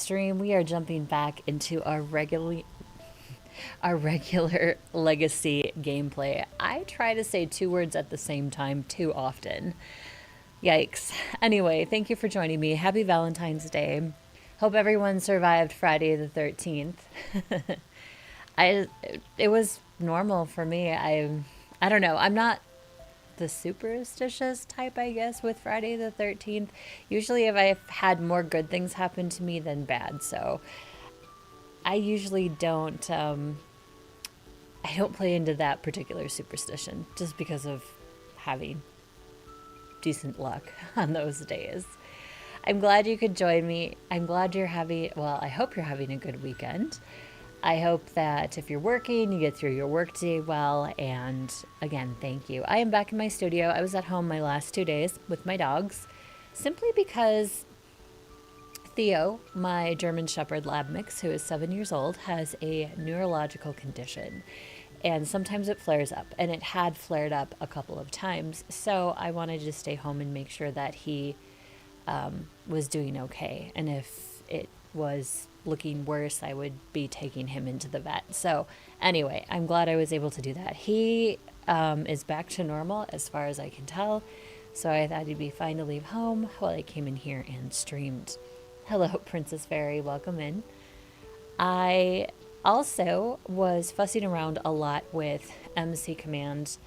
stream, we are jumping back into our regular legacy gameplay. I try to say two words at the same time too often. Yikes. Anyway, thank you for joining me. Happy Valentine's Day. Hope everyone survived Friday the 13th. I it was normal for me. I don't know. I'm not the superstitious type, I guess, with Friday the 13th. Usually if I've had more good things happen to me than bad. So I usually I don't play into that particular superstition just because of having decent luck on those days. I'm glad you could join me. I'm glad you're having, well, I hope you're having a good weekend. I hope that if you're working, you get through your workday well. And again, thank you. I am back in my studio. I was at home my last 2 days with my dogs simply because Theo, my German Shepherd lab mix, who is 7 years old, has a neurological condition. And sometimes it flares up, and it had flared up a couple of times. So I wanted to stay home and make sure that he was doing okay. And if it was looking worse, I would be taking him into the vet. So anyway, I'm glad I was able to do that. He is back to normal as far as I can tell. So I thought he'd be fine to leave home while I came in here and streamed. Hello, Princess Fairy. Welcome in. I also was fussing around a lot with MC Command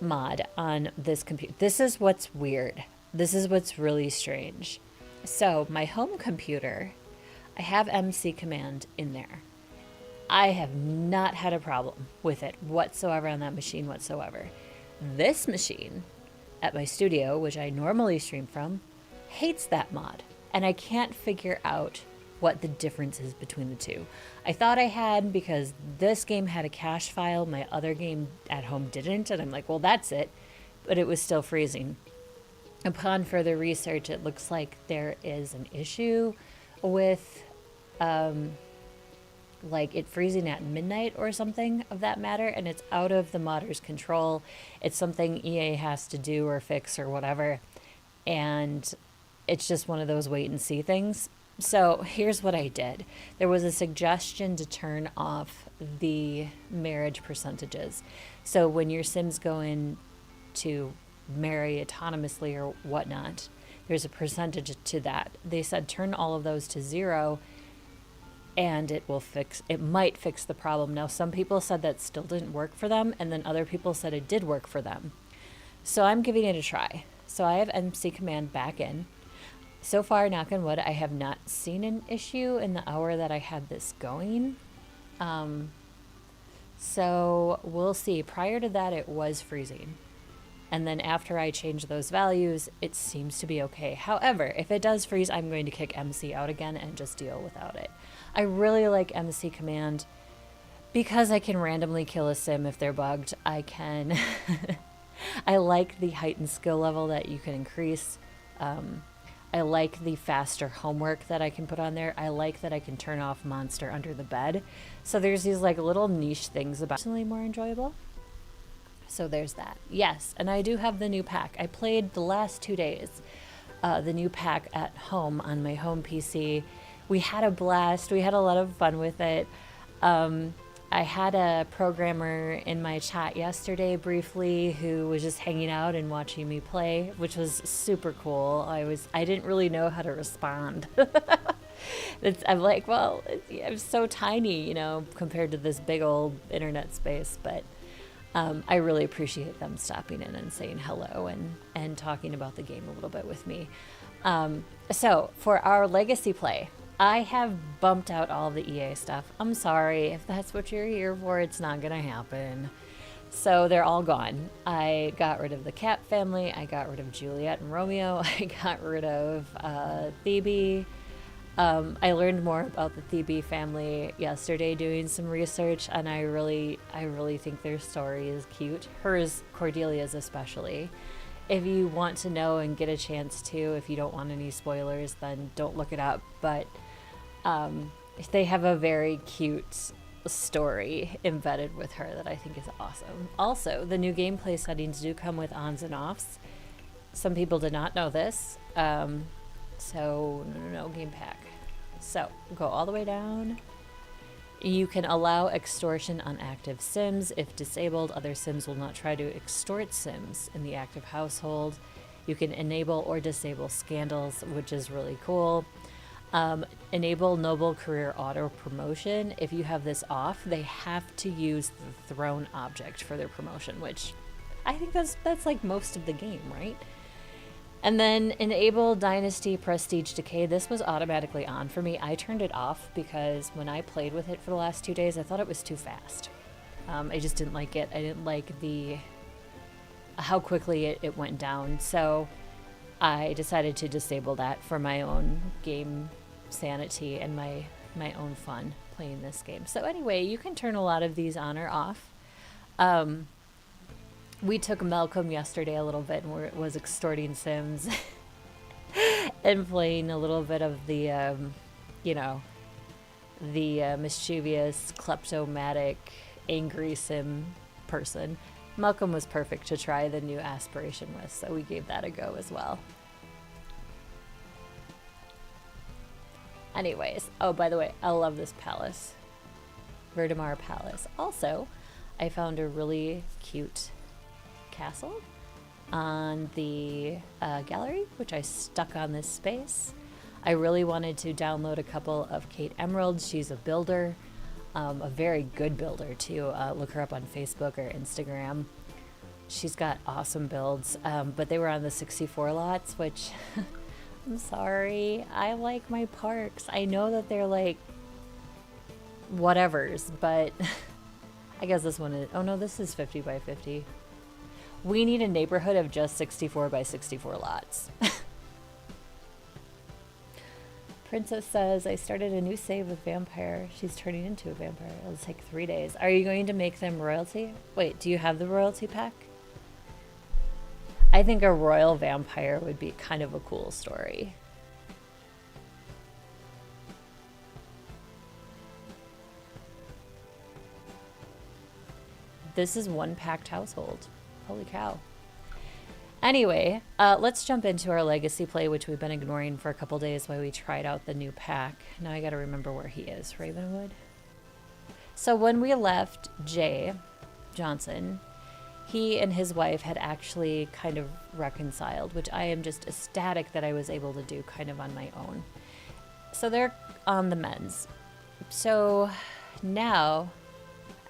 mod on this computer. This is what's weird. This is what's really strange. So my home computer, I have MC Command in there. I have not had a problem with it whatsoever on that machine whatsoever. This machine at my studio, which I normally stream from, hates that mod. And I can't figure out what the difference is between the two. I thought I had because this game had a cache file, my other game at home didn't, and I'm like, well, that's it. But it was still freezing. Upon further research, it looks like there is an issue with like it freezing at midnight or something of that matter, and it's out of the modder's control. It's something EA has to do or fix or whatever, and it's just one of those wait and see things. So here's what I did. There was a suggestion to turn off the marriage percentages. So when your Sims go in to marry autonomously or whatnot, there's a percentage to that. They said turn all of those to 0 and it might fix the problem. Now, some people said that still didn't work for them, and then other people said it did work for them. So I'm giving it a try. So I have MC Command back in. So far, knock on wood, I have not seen an issue in the hour that I had this going. So we'll see. Prior to that, it was freezing. And then after I change those values, it seems to be okay. However, if it does freeze, I'm going to kick MC out again and just deal without it. I really like MC Command because I can randomly kill a sim if they're bugged. I can... I like the heightened skill level that you can increase. I like the faster homework that I can put on there. I like that I can turn off monster under the bed. So there's these like little niche things about personally more enjoyable. So there's that. Yes, and I do have the new pack. I played the last 2 days, the new pack at home on my home PC. We had a blast. We had a lot of fun with it. I had a programmer in my chat yesterday briefly who was just hanging out and watching me play, which was super cool. I didn't really know how to respond. I'm like, well, I'm so tiny, compared to this big old internet space, but I really appreciate them stopping in and saying hello and talking about the game a little bit with me. So for our legacy play, I have bumped out all the EA stuff. I'm sorry. If that's what you're here for, it's not going to happen. So they're all gone. I got rid of the Cat family. I got rid of Juliet and Romeo. I got rid of Thebe. I learned more about the Thebe family yesterday doing some research, and I really think their story is cute. Hers, Cordelia's especially. If you want to know and get a chance to, if you don't want any spoilers, then don't look it up. But they have a very cute story embedded with her that I think is awesome. Also, the new gameplay settings do come with ons and offs. Some people did not know this. So, no, game pack. So go all the way down. You can allow extortion on active Sims. If disabled, other Sims will not try to extort Sims in the active household. You can enable or disable scandals, which is really cool. Enable noble career auto promotion. If you have this off, they have to use the thrown object for their promotion, which I think that's like most of the game, right? And then enable Dynasty Prestige Decay. This was automatically on for me. I turned it off because when I played with it for the last 2 days, I thought it was too fast. I just didn't like it. I didn't like how quickly it went down. So I decided to disable that for my own game sanity and my own fun playing this game. So anyway, you can turn a lot of these on or off. We took Malcolm yesterday a little bit and was extorting Sims and playing a little bit of the, mischievous, kleptomatic, angry Sim person. Malcolm was perfect to try the new aspiration with, so we gave that a go as well. Anyways, oh, by the way, I love this palace. Verdamar Palace. Also, I found a really cute castle on the gallery, which I stuck on this space. I really wanted to download a couple of Kate Emeralds. She's a builder, a very good builder too. Look her up on Facebook or Instagram. She's got awesome builds, but they were on the 64 lots, which I'm sorry. I like my parks. I know that they're like whatevers, but I guess this one is, oh no, this is 50 by 50. We need a neighborhood of just 64 by 64 lots. Princess says, I started a new save with Vampire. She's turning into a vampire. It'll take 3 days. Are you going to make them royalty? Wait, do you have the royalty pack? I think a royal vampire would be kind of a cool story. This is one packed household. Holy cow. Anyway, let's jump into our legacy play, which we've been ignoring for a couple days while we tried out the new pack. Now I gotta remember where he is. Ravenwood? So when we left Jay Johnson, he and his wife had actually kind of reconciled, which I am just ecstatic that I was able to do kind of on my own. So they're on the men's. So now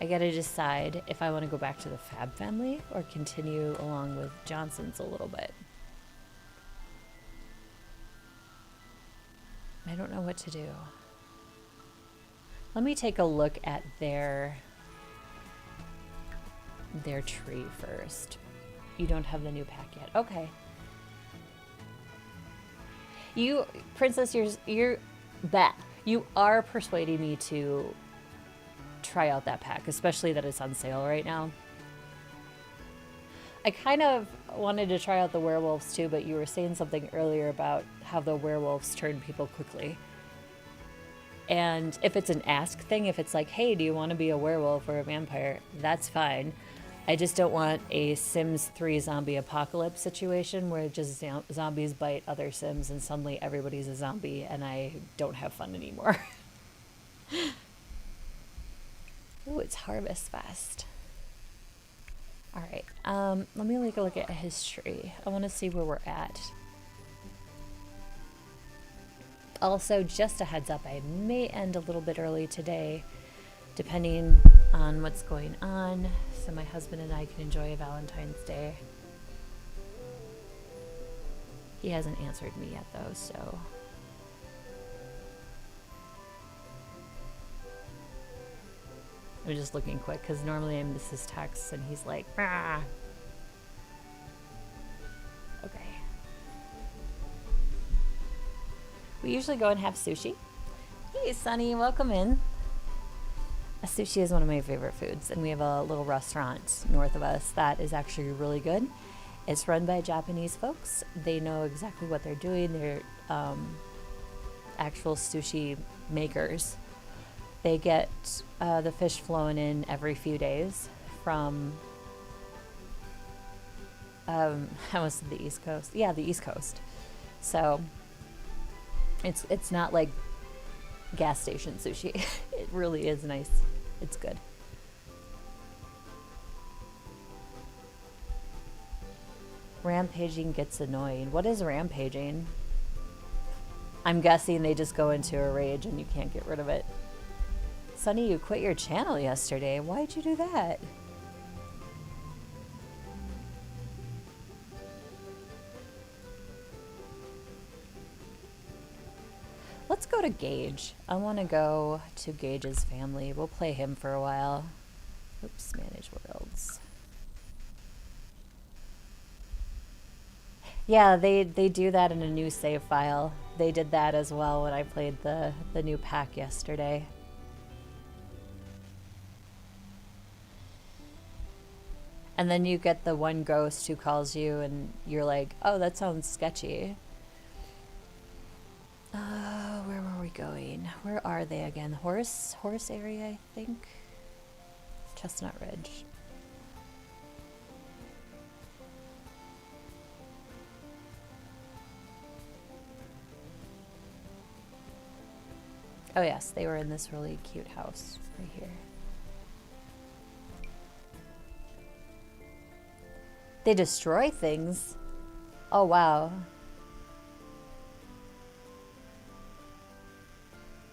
I gotta decide if I want to go back to the Fab family or continue along with Johnson's a little bit. I don't know what to do. Let me take a look at their tree first. You don't have the new pack yet. Okay. You, Princess, you are persuading me to try out that pack, especially that it's on sale right now. I kind of wanted to try out the werewolves too, but you were saying something earlier about how the werewolves turn people quickly. And if it's an ask thing, if it's like, hey, do you want to be a werewolf or a vampire? That's fine. I just don't want a Sims 3 zombie apocalypse situation where just zombies bite other Sims and suddenly everybody's a zombie and I don't have fun anymore. Ooh, it's Harvest Fest. All right, let me take a look at history. I want to see where we're at. Also, just a heads up, I may end a little bit early today, depending on what's going on, so my husband and I can enjoy Valentine's Day. He hasn't answered me yet, though, so... I'm just looking quick, because normally I miss his texts, and he's like, ah. Okay. We usually go and have sushi. Hey, Sunny, welcome in. Sushi is one of my favorite foods, and we have a little restaurant north of us that is actually really good. It's run by Japanese folks. They know exactly what they're doing. They're actual sushi makers. They get the fish flown in every few days from, I was the East Coast. Yeah, the East Coast. So it's not like gas station sushi. It really is nice. It's good. Rampaging gets annoying. What is rampaging? I'm guessing they just go into a rage and you can't get rid of it. Sunny, you quit your channel yesterday. Why'd you do that? Let's go to Gage. I want to go to Gage's family. We'll play him for a while. Oops, manage worlds. Yeah, they do that in a new save file. They did that as well when I played the new pack yesterday. And then you get the one ghost who calls you and you're like, oh, that sounds sketchy. Where were we going? Where are they again? Horse area, I think. Chestnut Ridge. Oh yes, they were in this really cute house right here. They destroy things? Oh wow.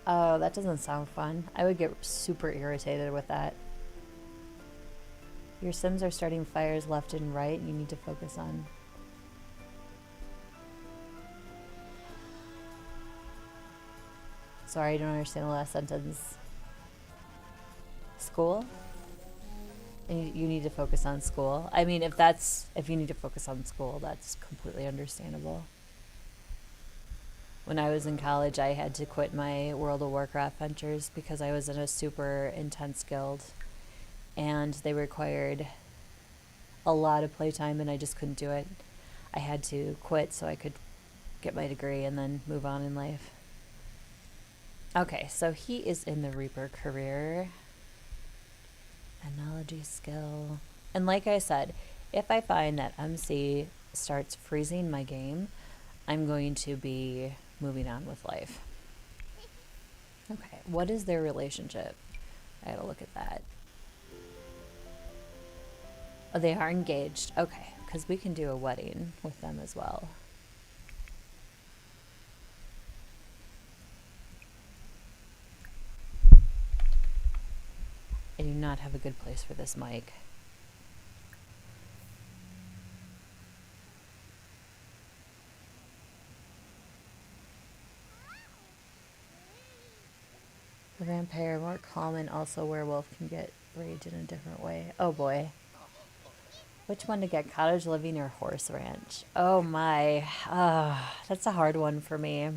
Oh, that doesn't sound fun. I would get super irritated with that. Your Sims are starting fires left and right. You need to focus on... Sorry, I don't understand the last sentence. School? And you need to focus on school. I mean, if you need to focus on school, that's completely understandable. When I was in college, I had to quit my World of Warcraft ventures because I was in a super intense guild. And they required a lot of playtime and I just couldn't do it. I had to quit so I could get my degree and then move on in life. Okay, so he is in the Reaper career. Analogy skill. And like I said, if I find that MC starts freezing my game, I'm going to be moving on with life. Okay, what is their relationship? I gotta look at that. Oh, they are engaged. Okay, because we can do a wedding with them as well. I do not have a good place for this mic. The vampire, more calm, and also werewolf can get rage in a different way. Oh boy. Which one to get, cottage living or horse ranch? Oh my. That's a hard one for me.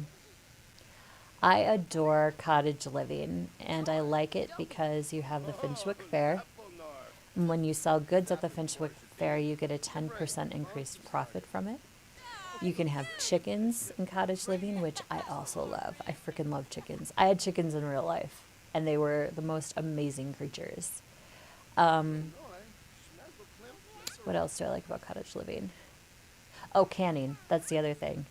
I adore cottage living, and I like it because you have the Finchwick Fair. And when you sell goods at the Finchwick Fair, you get a 10% increased profit from it. You can have chickens in cottage living, which I also love. I freaking love chickens. I had chickens in real life, and they were the most amazing creatures. What else do I like about cottage living? Oh, canning. That's the other thing.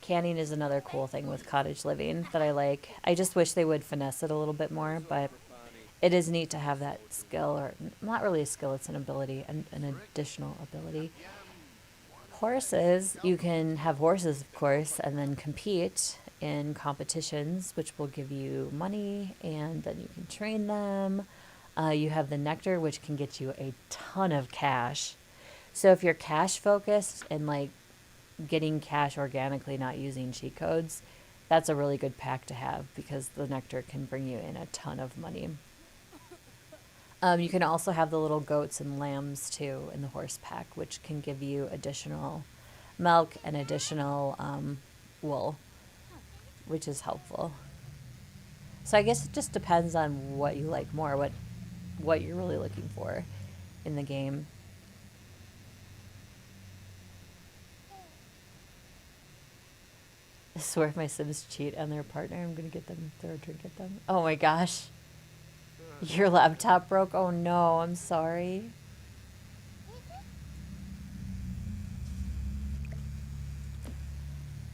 Canning is another cool thing with cottage living that I like. I just wish they would finesse it a little bit more, but it is neat to have that skill, or not really a skill, it's an ability, an additional ability. Horses, you can have horses, of course, and then compete in competitions, which will give you money, and then you can train them. You have the nectar, which can get you a ton of cash. So if you're cash focused and like getting cash organically, not using cheat codes, that's a really good pack to have because the nectar can bring you in a ton of money. You can also have the little goats and lambs too in the horse pack, which can give you additional milk and additional wool, which is helpful. So I guess it just depends on what you like more, what you're really looking for in the game. I swear if my Sims cheat on their partner, I'm going to get them, throw a drink at them. Oh my gosh. Your laptop broke? Oh no, I'm sorry.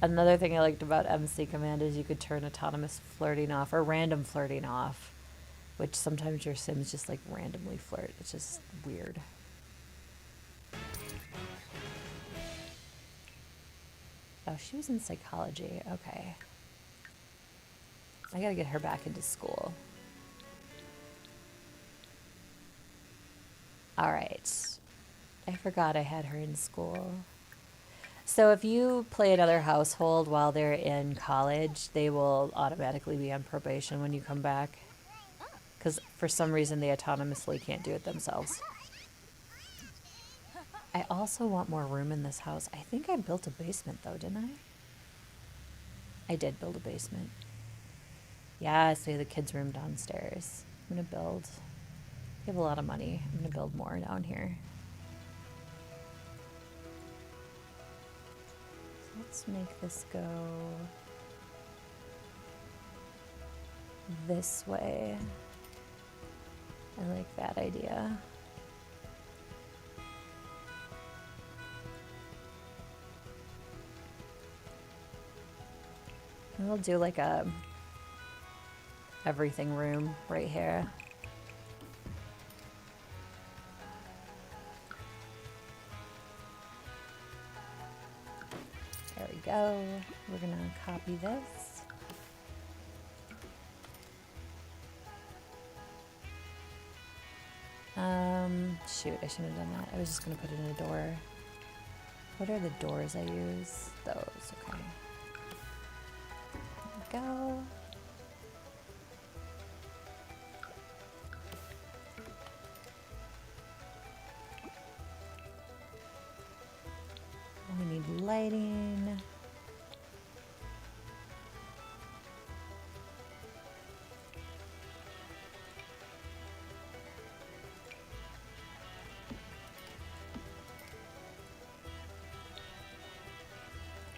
Another thing I liked about MC Command is you could turn autonomous flirting off or random flirting off, which sometimes your Sims just like randomly flirt. It's just weird. Oh, she was in psychology. Okay. I gotta get her back into school. All right. I forgot I had her in school. So if you play another household while they're in college, they will automatically be on probation when you come back. Because for some reason they autonomously can't do it themselves. I also want more room in this house. I think I built a basement though, didn't I? I did build a basement. Yeah, so we have the kids' room downstairs. I'm gonna build. We have a lot of money. I'm gonna build more down here. So let's make this go this way. I like that idea. And we'll do like a everything room right here. There we go. We're gonna copy this. Shoot, I shouldn't have done that. I was just gonna put it in a door. What are the doors I use? Those, okay. There we go. We need lighting.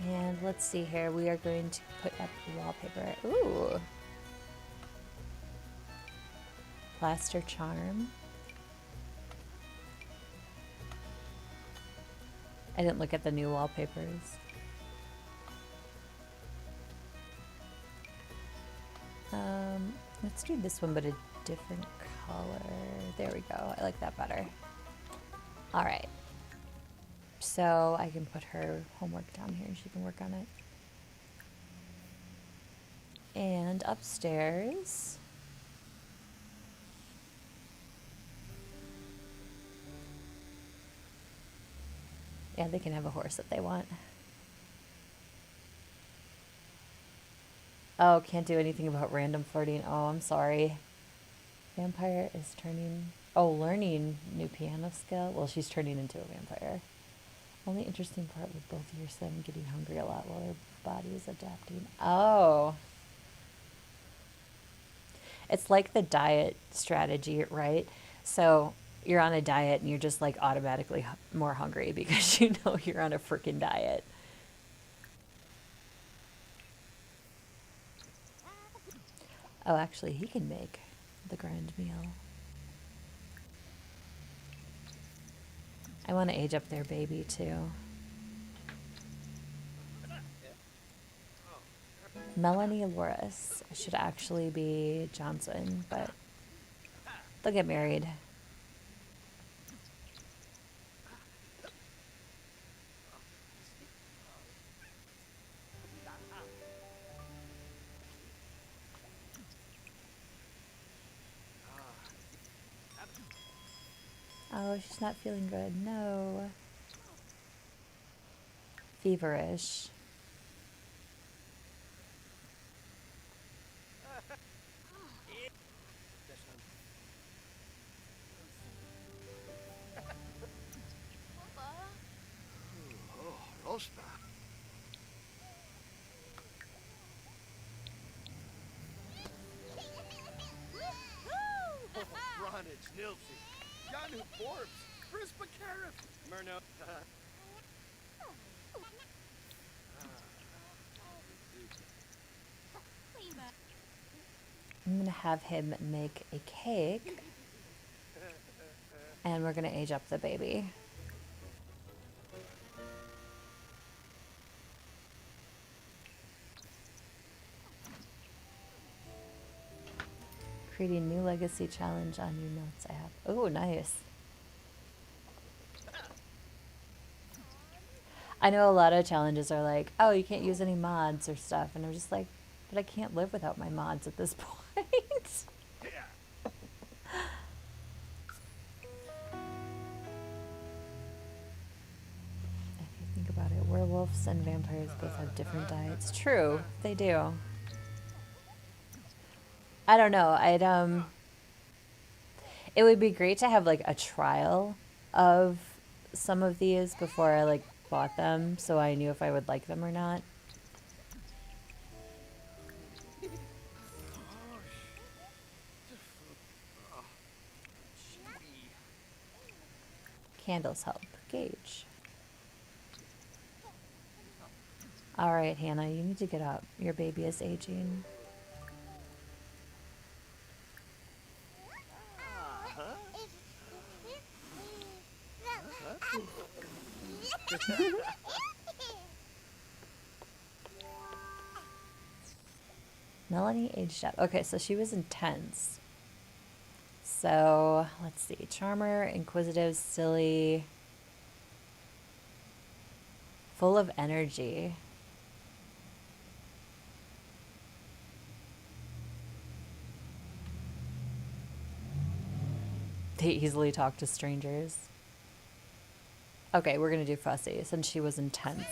And let's see here, we are going to put up wallpaper. Ooh. Plaster charm. I didn't look at the new wallpapers. Let's do this one, but a different color. There we go. I like that better. All right. So I can put her homework down here and she can work on it. And upstairs. Yeah, they can have a horse if they want. Oh, can't do anything about random flirting. Oh, I'm sorry. Vampire is turning... Oh, learning new piano skill. Well, she's turning into a vampire. Only interesting part with both of your son getting hungry a lot while their body is adapting. Oh. It's like the diet strategy, right? So you're on a diet and you're just like automatically more hungry because you know you're on a freaking diet. Oh, actually, he can make the grand meal. I want to age up their baby too. Melanie Loris should actually be Johnson, but they'll get married. Oh, she's not feeling good. No. Feverish. I'm going to have him make a cake. And we're going to age up the baby. Creating new legacy challenge on your notes app. Oh, nice. I know a lot of challenges are like, oh, you can't use any mods or stuff. And I'm just like, but I can't live without my mods at this point. If you think about it, werewolves and vampires both have different diets. True, they do. I don't know. It would be great to have like a trial of some of these before I like bought them, so I knew if I would like them or not. Candles help gauge. All right, Hannah, you need to get up. Your baby is aging. Melanie aged up. Okay, so she was intense. So let's see. Charmer, inquisitive, silly, full of energy. They easily talk to strangers. Okay, we're gonna do fussy since she was intense.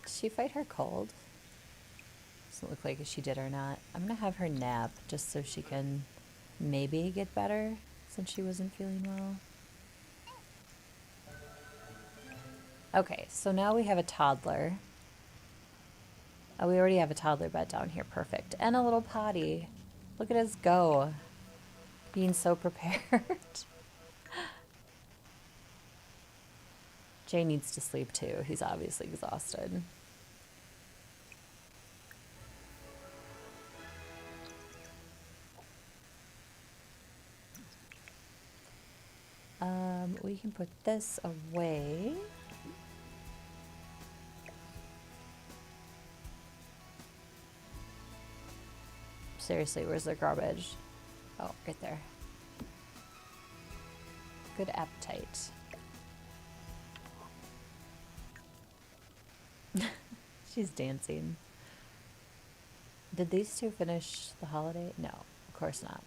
Did she fight her cold? Doesn't look like she did or not. I'm gonna have her nap just so she can maybe get better since she wasn't feeling well. Okay, so now we have a toddler. Oh, we already have a toddler bed down here. Perfect. And a little potty. Look at us go. Being so prepared. Jay needs to sleep too. He's obviously exhausted. We can put this away. Seriously, where's the garbage? Oh, right there. Good appetite. She's dancing. Did these two finish the holiday? No, of course not.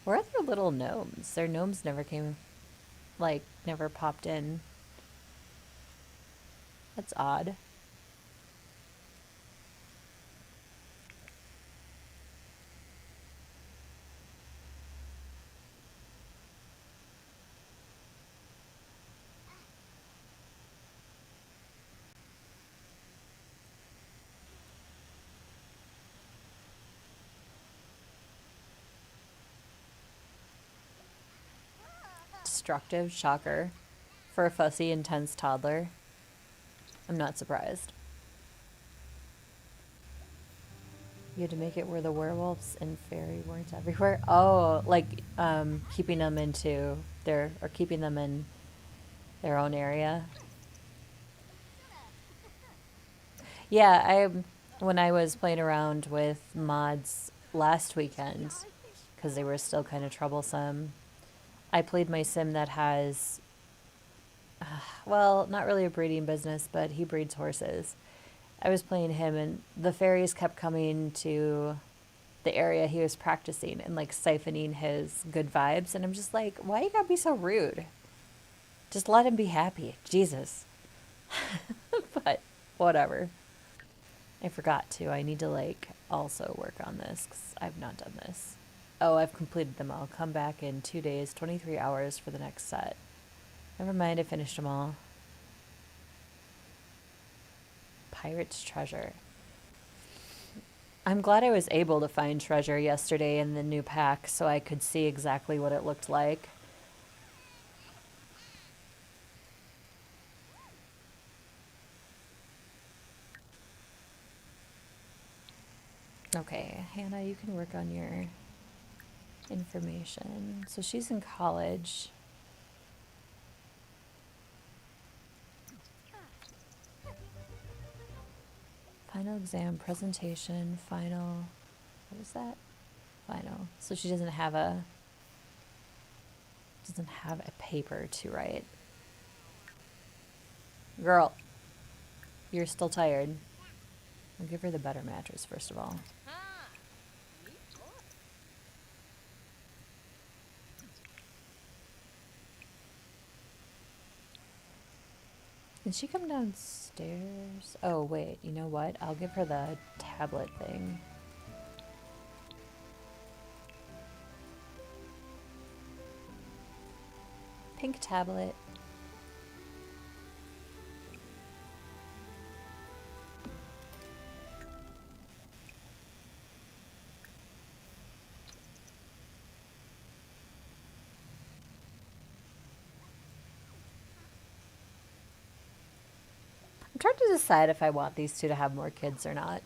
Where are their little gnomes? Their gnomes never came, like, never popped in. That's odd. Destructive, shocker. For a fussy, intense toddler. I'm not surprised. You had to make it where the werewolves and fairy weren't everywhere. Oh, like keeping them into their, or keeping them in their own area. Yeah, when I was playing around with mods last weekend, because they were still kind of troublesome, I played my sim that has, well, not really a breeding business, but he breeds horses. I was playing him, and the fairies kept coming to the area he was practicing and like siphoning his good vibes. And I'm just like, why you gotta be so rude? Just let him be happy. Jesus. But whatever. I forgot to. I need to like also work on this because I've not done this. Oh, I've completed them all. Come back in 2 days, 23 hours for the next set. Never mind, I finished them all. Pirate's treasure. I'm glad I was able to find treasure yesterday in the new pack so I could see exactly what it looked like. Okay, Hannah, you can work on your information. So she's in college. Final exam, presentation, final. What was that? Final. So she doesn't have a paper to write. Girl, you're still tired. I'll give her the better mattress first of all. Did she come downstairs? Oh, wait, you know what? I'll give her the tablet thing. Pink tablet. I'm trying to decide if I want these two to have more kids or not.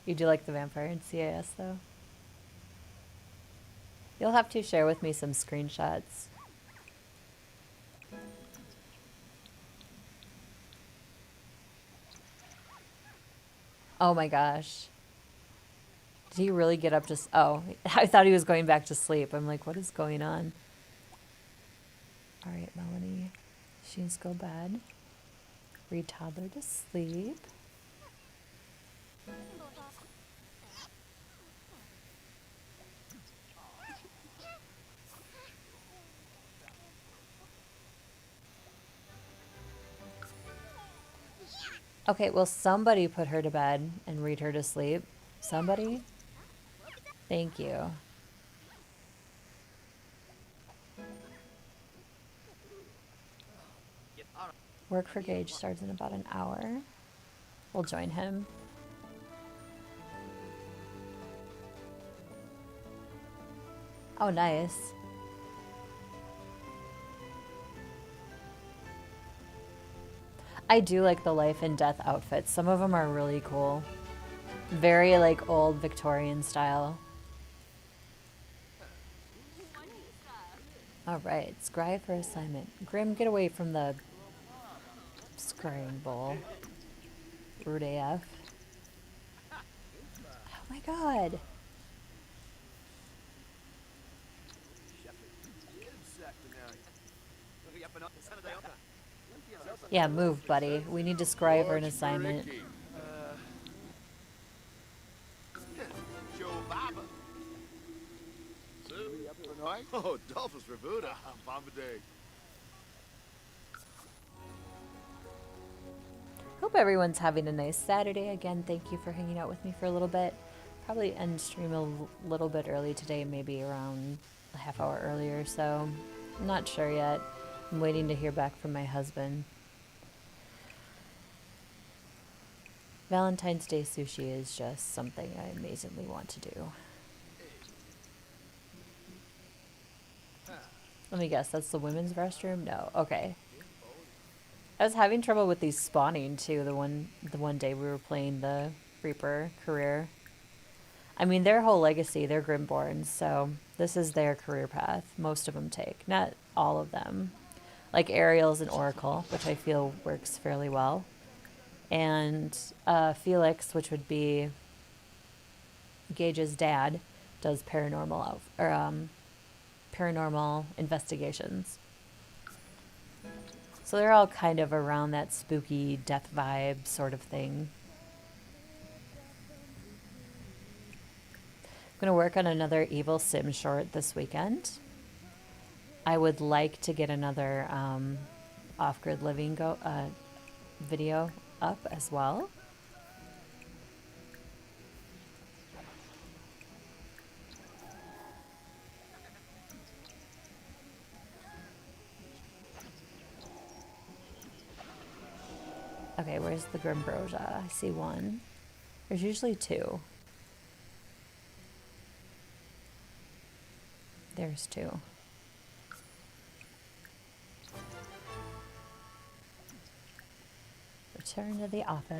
You do like the vampire in CAS though? You'll have to share with me some screenshots. Oh my gosh. Did he really get up to... Oh, I thought he was going back to sleep. I'm like, what is going on? All right, Melanie. She needs to go to bed. Read toddler to sleep. Okay, well, somebody put her to bed and read her to sleep. Somebody? Thank you. Work for Gage starts in about an hour. We'll join him. Oh, nice. I do like the life and death outfits. Some of them are really cool. Very like old Victorian style. Alright, scry for assignment. Grim, get away from the scrying bowl. Rude AF. Oh my god. Yeah, move, buddy. We need to scry for an assignment. Oh, Dolphus Revuda, Bombadil. Hope everyone's having a nice Saturday. Again, thank you for hanging out with me for a little bit. Probably end stream a little bit early today, maybe around a half hour earlier, so I'm not sure yet. I'm waiting to hear back from my husband. Valentine's Day sushi is just something I amazingly want to do. Let me guess, that's the women's restroom? No, okay. I was having trouble with these spawning too, the one day we were playing the Reaper career. I mean, their whole legacy, they're Grimborn, so this is their career path. Most of them take, not all of them. Like Ariel's an Oracle, which I feel works fairly well. And Felix, which would be Gage's dad, does paranormal paranormal investigations. So they're all kind of around that spooky death vibe sort of thing. I'm going to work on another Evil Sim short this weekend. I would like to get another off-grid living video up as well. Okay, where's the Grimbrosia? I see one. There's usually two. There's two. Return to the office.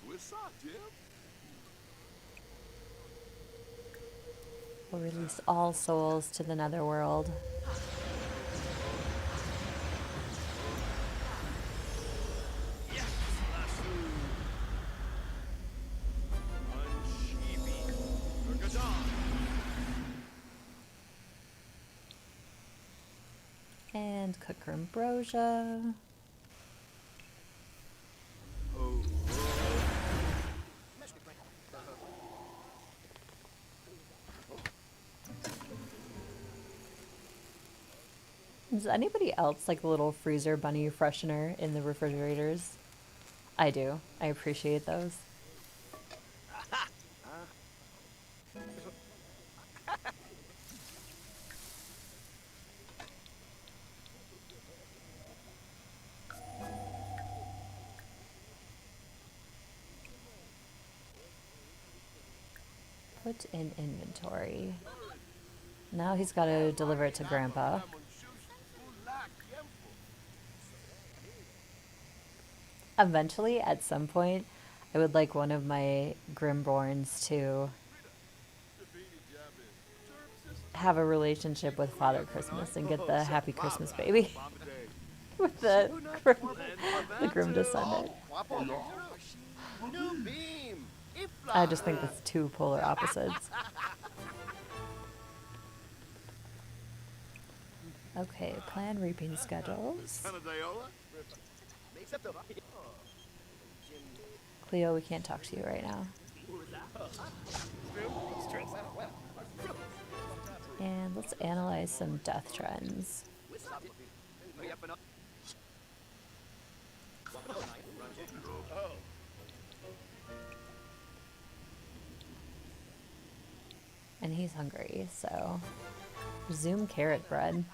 What's up, Jim? We'll release all souls to the netherworld. And cook ambrosia. Does anybody else like the little freezer bunny freshener in the refrigerators? I do. I appreciate those. Put in inventory. Now he's got to deliver it to Grandpa. Eventually, at some point, I would like one of my Grimborns to have a relationship with Father Christmas and get the Happy Christmas baby with the Grim descendant. I just think that's two polar opposites. Okay, plan reaping schedules. Cleo, we can't talk to you right now. And let's analyze some death trends. And he's hungry, so resume carrot bread.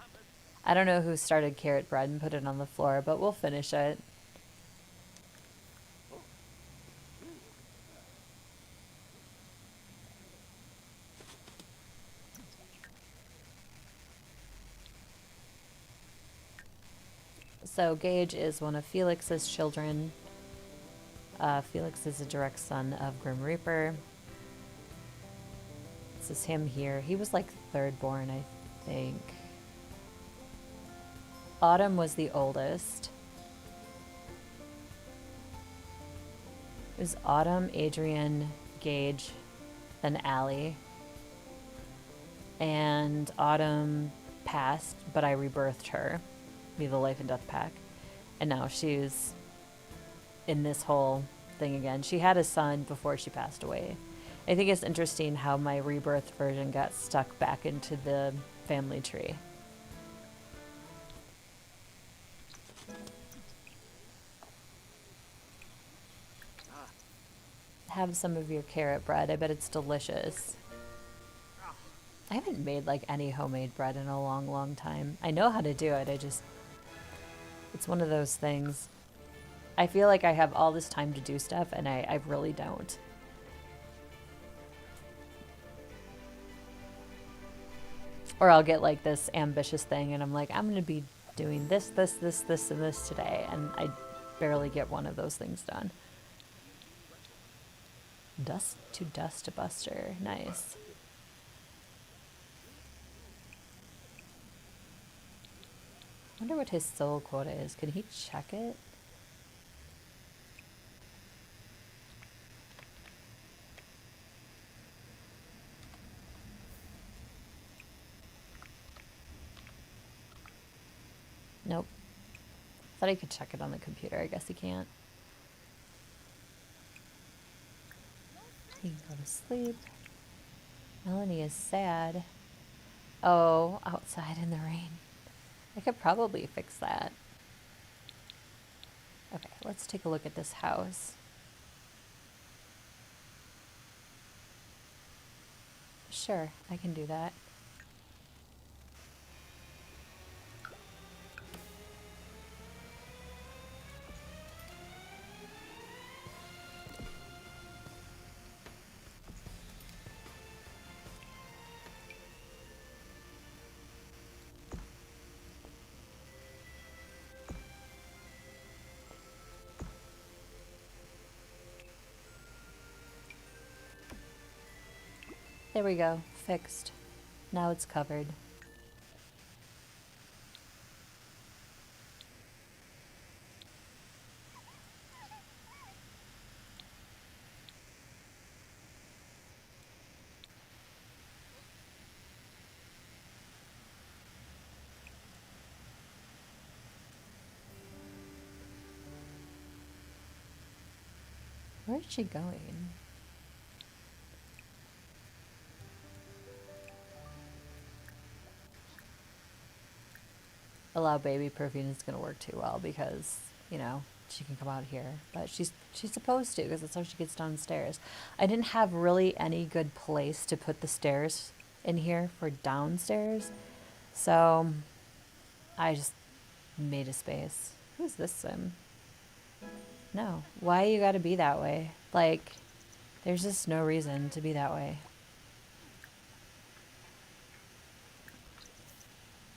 I don't know who started carrot bread and put it on the floor, but we'll finish it. So Gage is one of Felix's children. Felix is a direct son of Grim Reaper. This is him here. He was like third born, I think. Autumn was the oldest. It was Autumn, Adrian, Gage, then Allie. And Autumn passed, but I rebirthed her. Be the life and death pack. And now she's in this whole thing again. She had a son before she passed away. I think it's interesting how my rebirth version got stuck back into the family tree. Have some of your carrot bread. I bet it's delicious. I haven't made like any homemade bread in a long, long time. I know how to do it. It's one of those things. I feel like I have all this time to do stuff, and I really don't. Or I'll get like this ambitious thing, and I'm like, I'm going to be doing this, and this today, and I barely get one of those things done. Dust to dust buster. Nice. I wonder what his soul quota is. Can he check it? Nope. Thought he could check it on the computer. I guess he can't. He can go to sleep. Melanie is sad. Oh, outside in the rain. I could probably fix that. Okay, let's take a look at this house. Sure, I can do that. There we go. Fixed. Now it's covered. Where is she going? Allow baby perfume is going to work too well because, you know, she can come out here. But she's supposed to because that's how she gets downstairs. I didn't have really any good place to put the stairs in here for downstairs. So I just made a space. Who's this sim? No. Why you gotta be that way? Like, there's just no reason to be that way.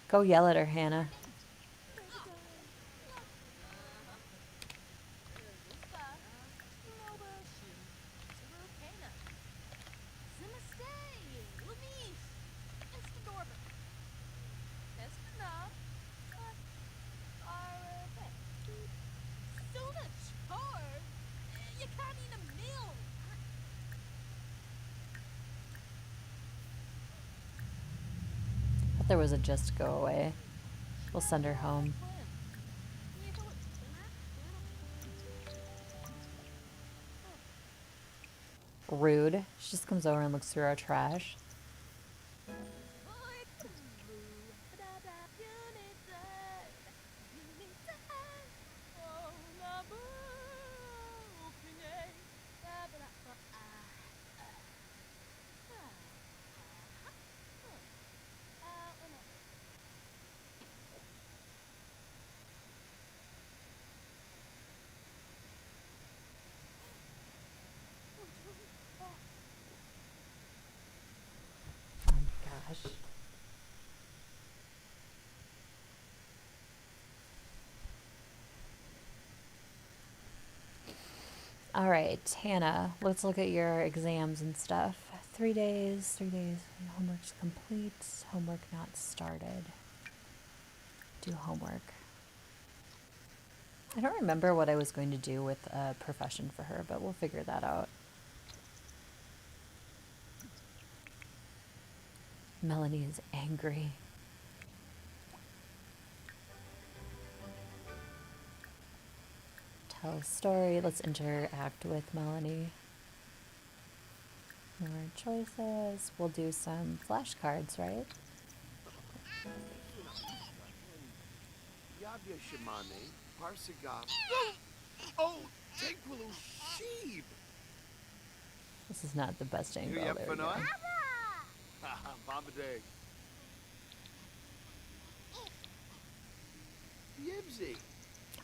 Go yell at her, Hannah. Thought there was a just go away. We'll send her home. Rude. She just comes over and looks through our trash. Oh my gosh. All right, Hannah, let's look at your exams and stuff. 3 days, 3 days. Homework's complete. Homework not started. Do homework. I don't remember what I was going to do with a profession for her, but we'll figure that out. Melanie is angry. Tell a story. Let's interact with Melanie. More choices. We'll do some flashcards, right? Yabya Shimane, Parsiga. Oh, Tenkwilu sheep. This is not the best angle. Yep, There we go. Fanoy. Bombade. Yibsy.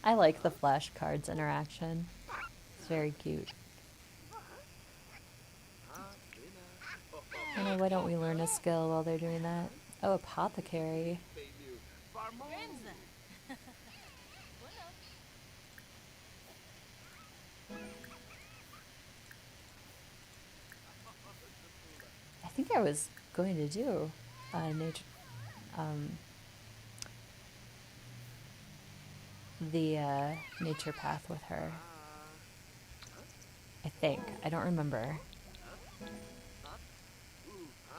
I like the flashcards interaction. It's very cute. Hannah, why don't we learn a skill while they're doing that? Oh, apothecary. I think I was going to do nature, the nature path with her. I think. I don't remember.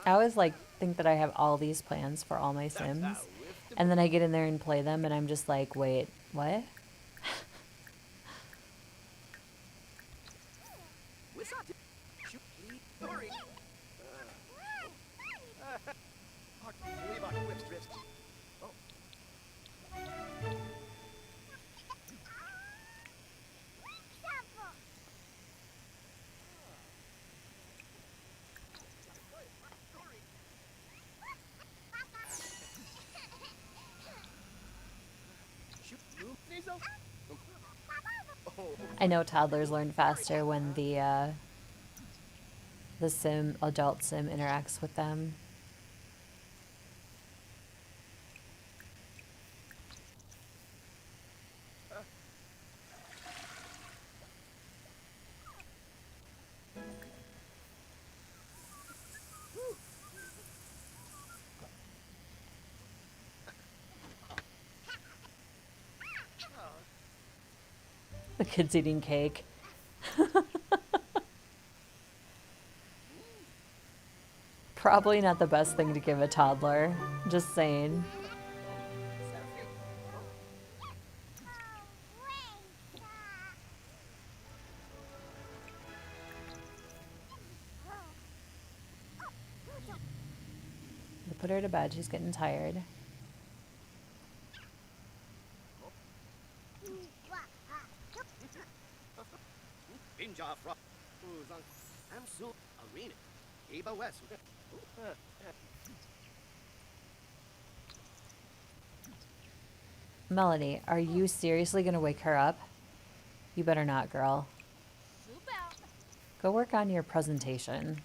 I always like think that I have all these plans for all my Sims, and then I get in there and play them, and I'm just like, wait, what? I know toddlers learn faster when the adult sim interacts with them. The kid's eating cake. Probably not the best thing to give a toddler. Just saying. We put her to bed. She's getting tired. Melanie, are you seriously gonna wake her up? You better not, girl. Go work on your presentation.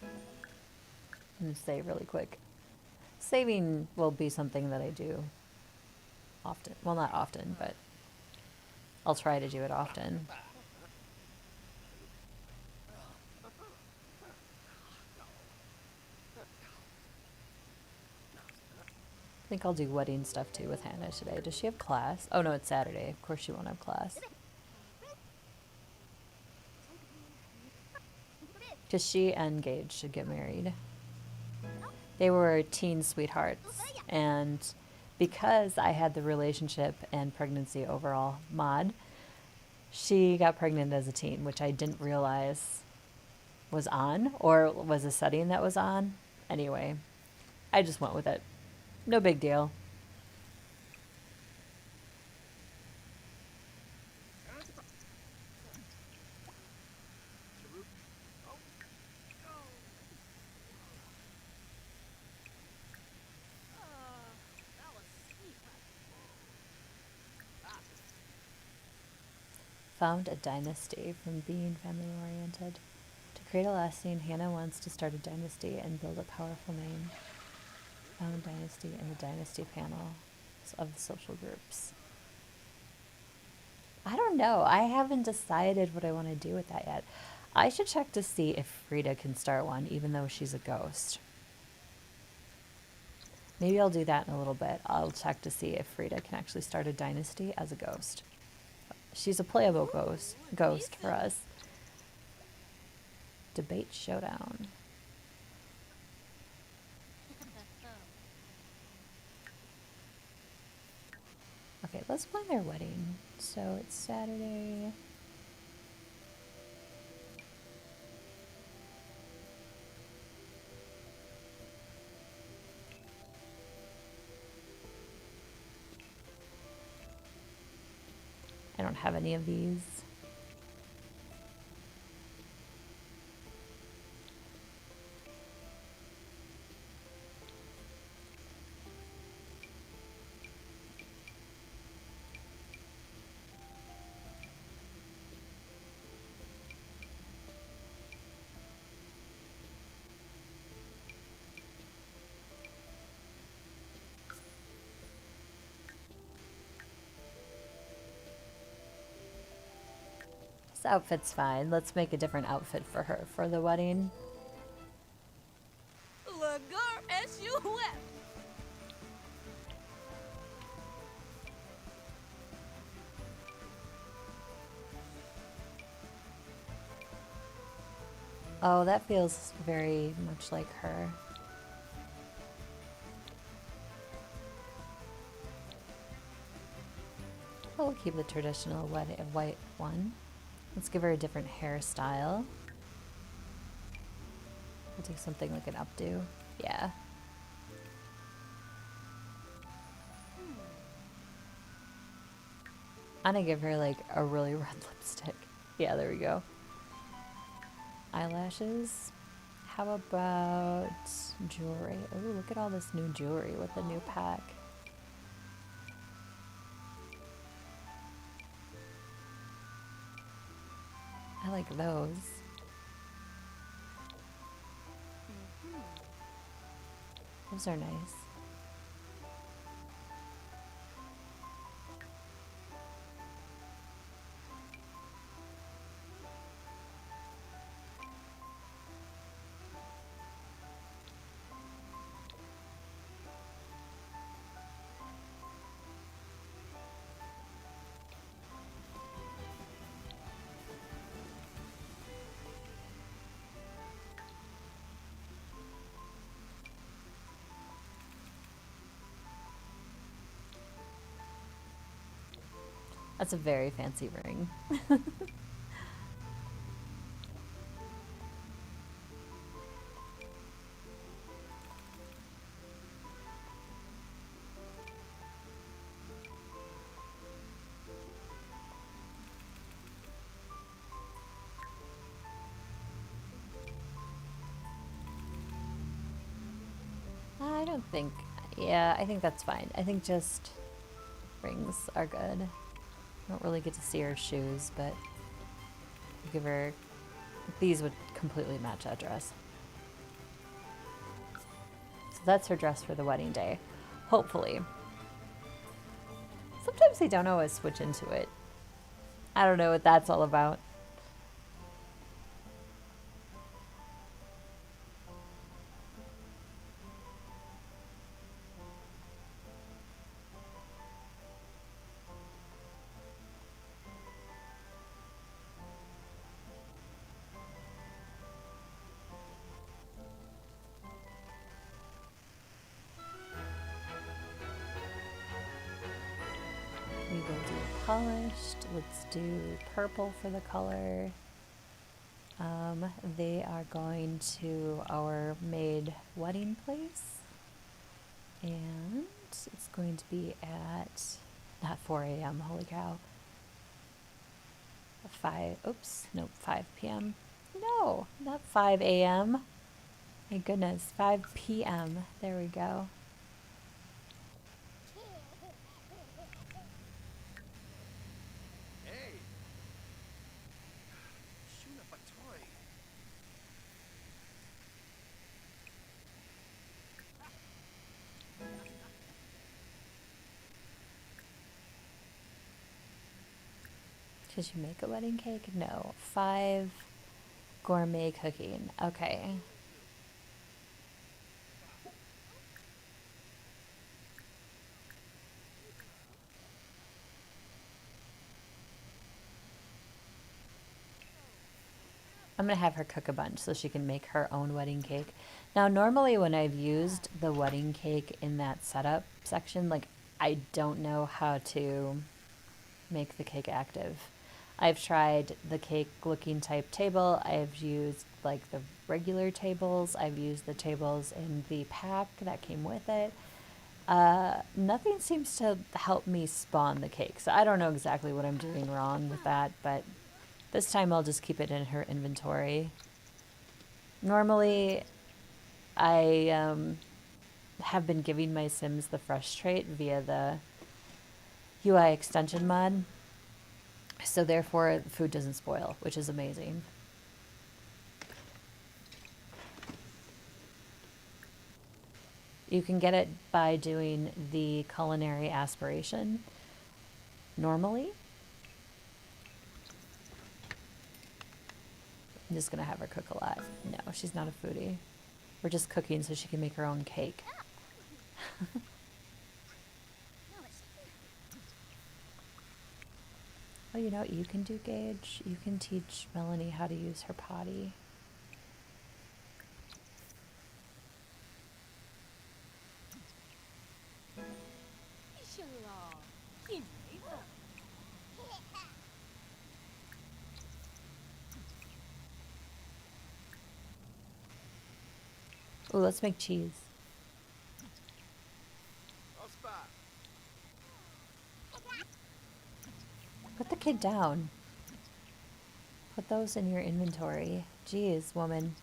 I'm gonna say really quick. Saving will be something that I do often. Well, not often, but I'll try to do it often. I think I'll do wedding stuff too with Hannah today. Does she have class? Oh no, it's Saturday. Of course she won't have class. Because she and Gage should get married. They were teen sweethearts. And because I had the relationship and pregnancy overall mod, she got pregnant as a teen, which I didn't realize was on or was a setting that was on. Anyway, I just went with it. No big deal. Found a dynasty from being family oriented. To create a lasting, Hannah wants to start a dynasty and build a powerful name. Found dynasty in the dynasty panel of the social groups. I don't know. I haven't decided what I want to do with that yet. I should check to see if Frida can start one, even though she's a ghost. Maybe I'll do that in a little bit. I'll check to see if Frida can actually start a dynasty as a ghost. She's a playable ghost for us. Debate showdown. Okay, let's plan their wedding. So it's Saturday. I don't have any of these. This outfit's fine. Let's make a different outfit for her for the wedding. Oh, that feels very much like her. We'll keep the traditional white one. Let's give her a different hairstyle. We'll take something like an updo. Yeah. I'm gonna give her like a really red lipstick. Yeah, there we go. Eyelashes. How about jewelry? Oh, look at all this new jewelry with the new pack. I like those. Those are nice. That's a very fancy ring. I don't think. Yeah, I think that's fine. I think just rings are good. I don't really get to see her shoes, but give her. These would completely match that dress. So that's her dress for the wedding day. Hopefully. Sometimes they don't always switch into it. I don't know what that's all about. We will do polished. Let's do purple for the color. They are going to our maid wedding place. And it's going to be at, not 4 a.m., holy cow. 5 p.m. No, not 5 a.m. My goodness, 5 p.m. There we go. Hey, shoot up a toy. Did you make a wedding cake? No. 5 gourmet cooking. Okay. I'm gonna have her cook a bunch so she can make her own wedding cake. Now, normally when I've used the wedding cake in that setup section, like, I don't know how to make the cake active. I've tried the cake looking type table. I've used like the regular tables. I've used the tables in the pack that came with it. Nothing seems to help me spawn the cake. So I don't know exactly what I'm doing wrong with that, but this time I'll just keep it in her inventory. Normally, I have been giving my Sims the fresh trait via the UI extension mod. So therefore, the food doesn't spoil, which is amazing. You can get it by doing the culinary aspiration normally. I'm just gonna have her cook a lot. No, she's not a foodie. We're just cooking so she can make her own cake. Oh, you know what you can do, Gage? You can teach Melanie how to use her potty. Ooh, let's make cheese. Put the kid down. Put those in your inventory. Jeez, woman.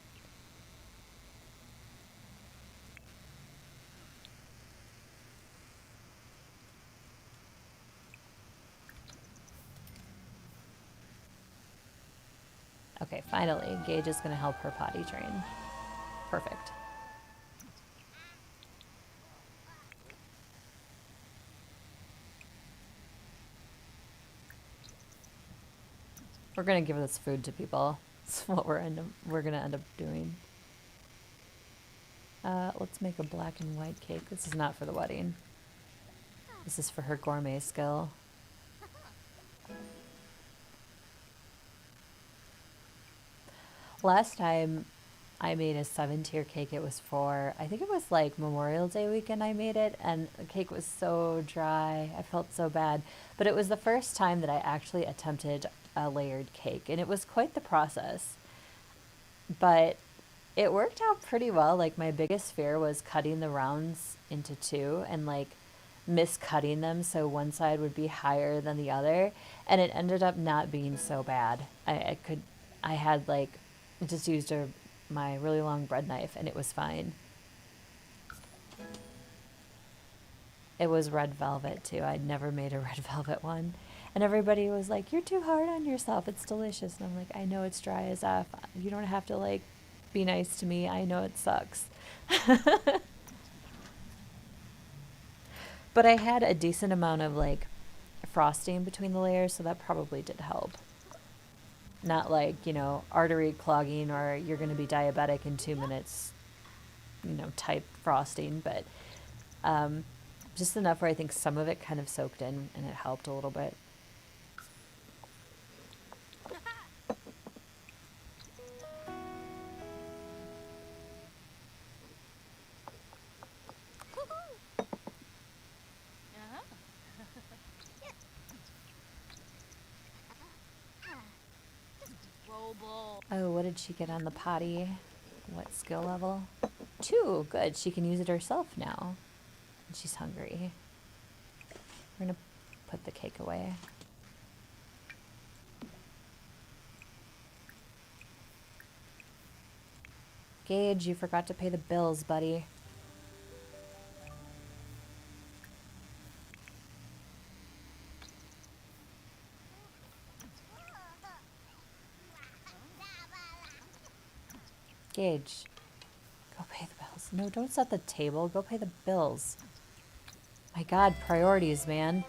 Okay, finally, Gage is going to help her potty train. Perfect. We're going to give this food to people. That's what we're going to end up doing. Let's make a black and white cake. This is not for the wedding. This is for her gourmet skill. Last time, I made a 7-tier cake. It was for, I think it was like Memorial Day weekend I made it, and the cake was so dry. I felt so bad. But it was the first time that I actually attempted a layered cake, and it was quite the process. But it worked out pretty well. Like, my biggest fear was cutting the rounds into two and like miscutting them so one side would be higher than the other, and it ended up not being so bad. I had like just used my really long bread knife and it was fine. It was red velvet too. I'd never made a red velvet one. And everybody was like, "You're too hard on yourself. It's delicious." And I'm like, "I know it's dry as F. You don't have to like be nice to me. I know it sucks." But I had a decent amount of like frosting between the layers, so that probably did help. Not like, artery clogging or you're going to be diabetic in 2 minutes, type frosting, but just enough where I think some of it kind of soaked in and it helped a little bit. Oh, what did she get on the potty? What skill level? 2. Good. She can use it herself now. And she's hungry. We're going to put the cake away. Gage, you forgot to pay the bills, buddy. Gage, go pay the bills. No, don't set the table. Go pay the bills. My God, priorities, man.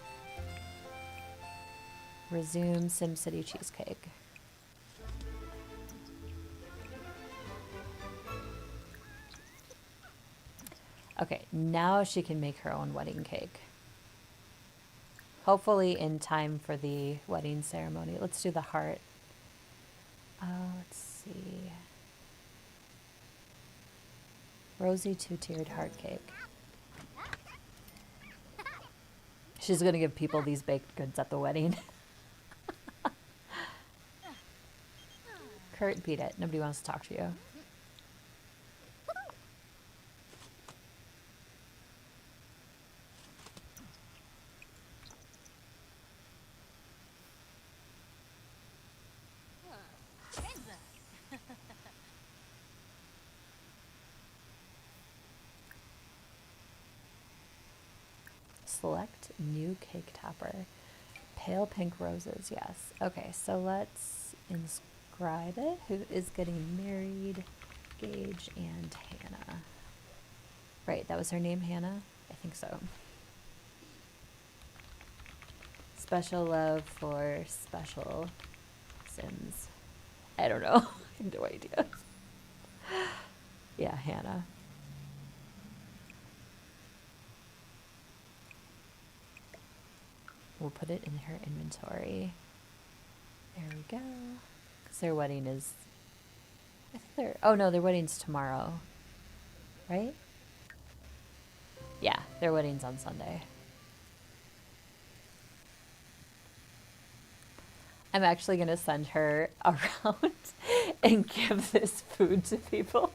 Resume SimCity cheesecake. Okay, now she can make her own wedding cake. Hopefully in time for the wedding ceremony. Let's do the heart. Let's see. Rosy 2-tiered heart cake. She's gonna give people these baked goods at the wedding. Kurt, beat it. Nobody wants to talk to you. Select new cake topper. Pale pink roses, yes. Okay, so let's inscribe it. Who is getting married? Gage and Hannah. Right, that was her name, Hannah? I think so. Special love for special Sims. I don't know. I have no idea. Yeah, Hannah. We'll put it in her inventory. There we go. Because their wedding is... Oh no, their wedding's tomorrow. Right? Yeah, their wedding's on Sunday. I'm actually going to send her around and give this food to people.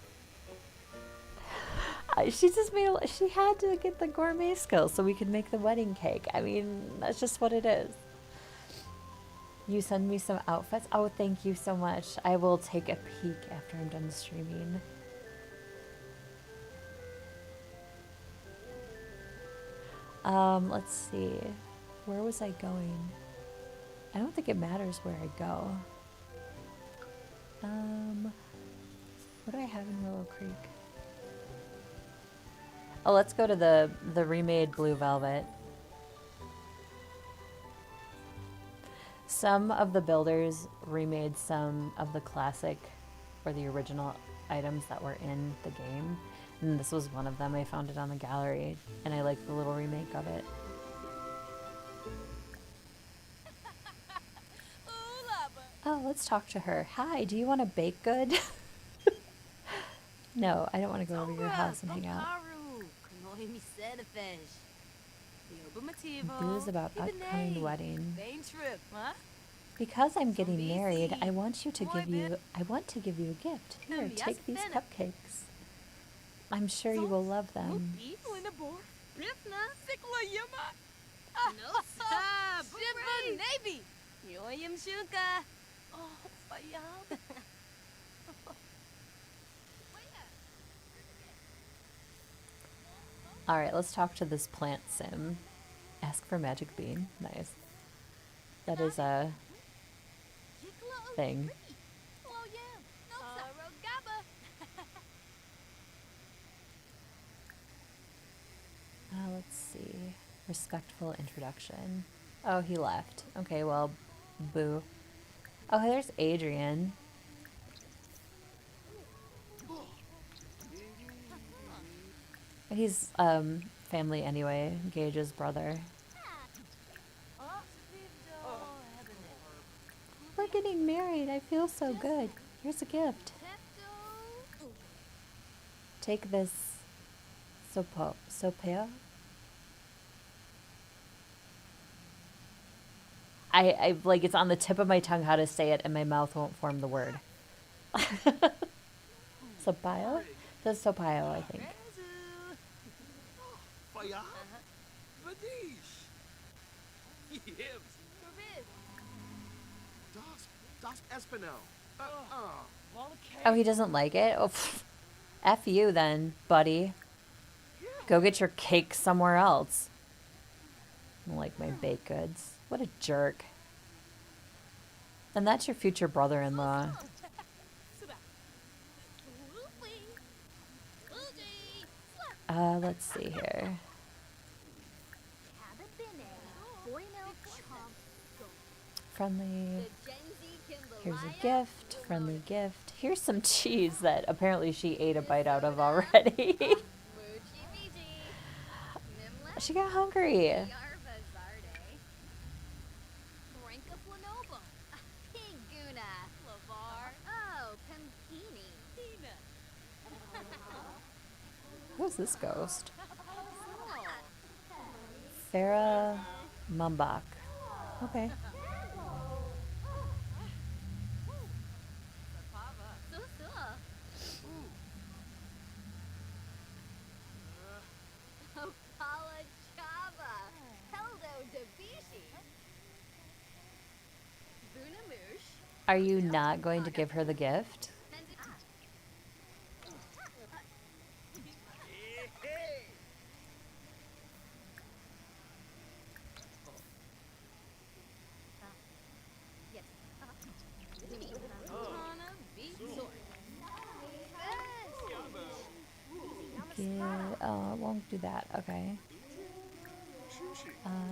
She had to get the gourmet skills so we could make the wedding cake. I mean, that's just what it is. You send me some outfits? Oh, thank you so much. I will take a peek after I'm done streaming. Let's see. Where was I going? I don't think it matters where I go. What do I have in Willow Creek? Oh, let's go to the remade Blue Velvet. Some of the builders remade some of the classic or the original items that were in the game. And this was one of them. I found it on the gallery and I like the little remake of it. Oh, let's talk to her. Hi, do you want a baked good? No, I don't want to go over your house and hang out. Booze about upcoming wedding. Because I'm getting married, I want to give you a gift. Here, take these cupcakes. I'm sure you will love them. Alright, let's talk to this plant sim. Ask for magic bean. Nice. That is a thing. Let's see. Respectful introduction. Oh, he left. Okay, well, boo. Oh, there's Adrian. He's, family anyway. Gage's brother. We're getting married. I feel so good. Here's a gift. Take this sopea. I like it's on the tip of my tongue how to say it, and my mouth won't form the word. Sopio? That's sopio, I think. Oh, he doesn't like it? Oh, pff. F you then, buddy. Go get your cake somewhere else. I don't like my baked goods. What a jerk. And that's your future brother-in-law. Let's see here. Friendly. Here's a gift. Friendly gift. Here's some cheese that apparently she ate a bite out of already. She got hungry. Who's this ghost? Farah Mumbach. Okay. Are you not going to give her the gift? Won't do that. Okay.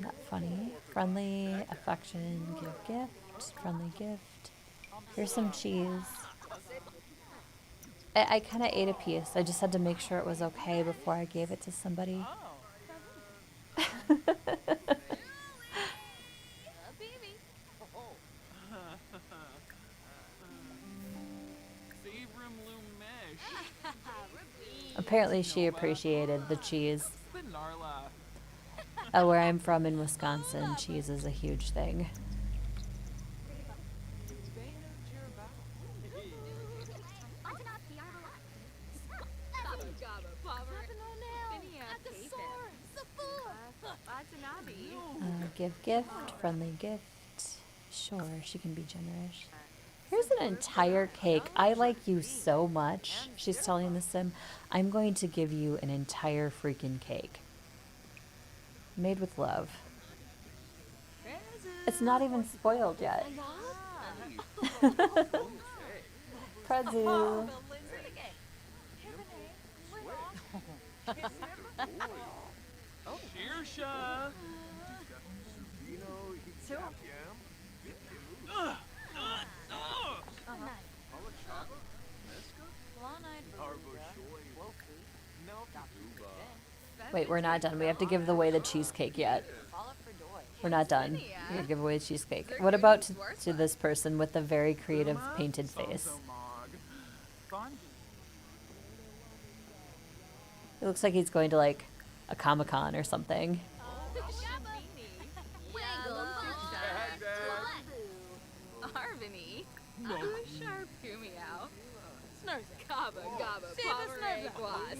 Not funny. Friendly, affection, give gift. Friendly gift. Here's some cheese. I kind of ate a piece. I just had to make sure it was okay before I gave it to somebody. Apparently she appreciated the cheese. Where I'm from in Wisconsin, cheese is a huge thing. Give gift, friendly gift. Sure, she can be generous. Here's an entire cake. I like you so much. She's telling the sim, I'm going to give you an entire freaking cake. Made with love. It's not even spoiled yet. Prezu. Wait, we're not done. We have to give away the cheesecake yet. We're not done. We have to give away the cheesecake. What about to this person with the very creative painted face? It looks like he's going to like a Comic-Con or something. Arvini. Sharp Kumiao. Snarf Kaba Gaba Pomeray Guas.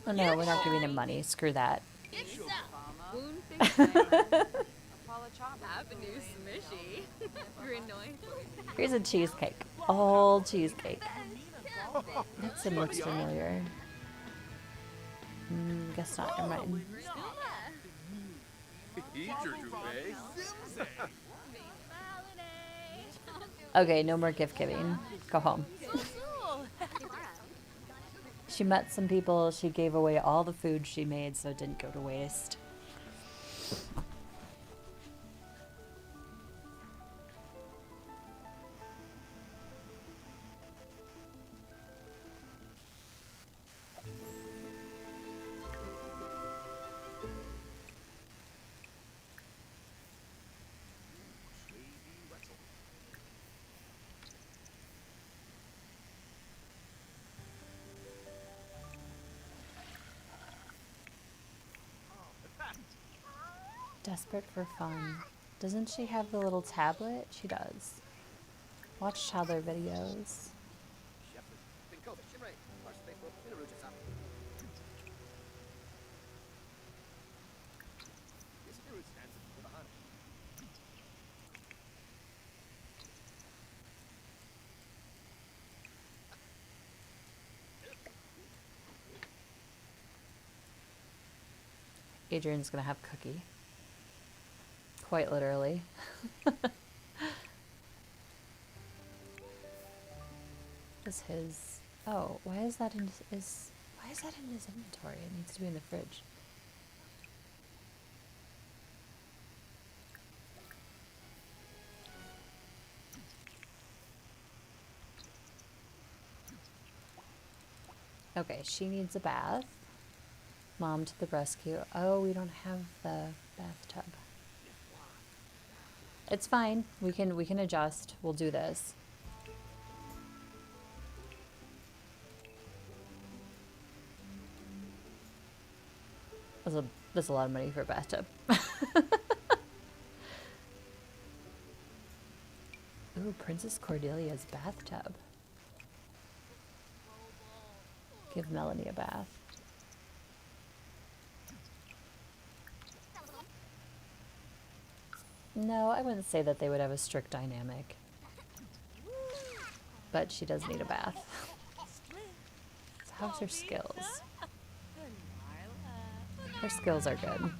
Oh no, we're not giving him money. Screw that. Woon Avenue Smishy. Grinoy. Here's a cheesecake. A whole cheesecake. That sim looks familiar. Guess not. Never mind. Okay, no more gift giving. Go home. She met some people. She gave away all the food she made so it didn't go to waste. Desperate for fun. Doesn't she have the little tablet? She does. Watch toddler videos. Adrian's gonna have cookie. Quite literally. Is his? Oh, why is that in his? Why is that in his inventory? It needs to be in the fridge. Okay, she needs a bath. Mom to the rescue. Oh, we don't have the bathtub. It's fine. We can adjust. We'll do this. That's a lot of money for a bathtub. Ooh, Princess Cordelia's bathtub. Give Melanie a bath. No, I wouldn't say that they would have a strict dynamic. But she does need a bath. So how's her skills? Her skills are good.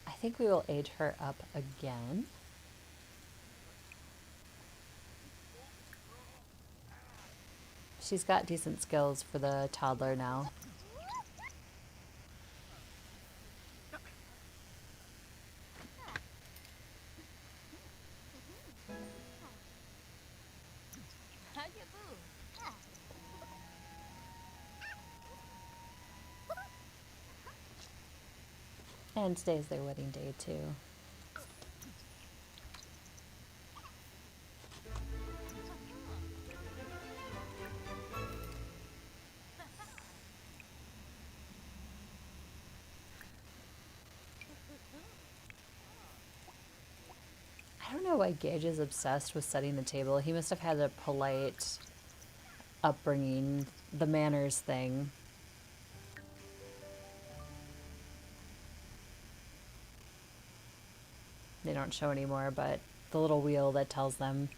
I think we will age her up again. She's got decent skills for the toddler now. And today's their wedding day too. I don't know why Gage is obsessed with setting the table. He must have had a polite upbringing, the manners thing. They don't show anymore, but the little wheel that tells them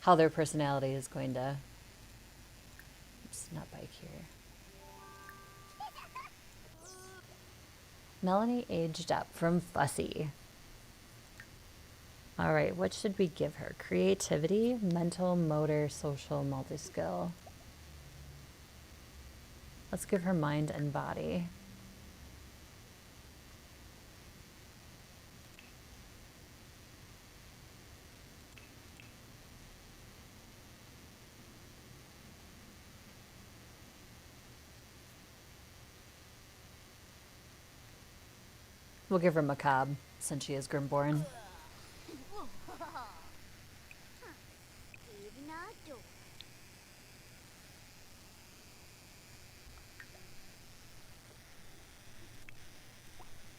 how their personality is going to... Oops, not bike here. Melanie aged up from fussy. All right, what should we give her? Creativity, mental, motor, social, multi-skill. Let's give her mind and body. We'll give her Macabre, since she is Grimborn.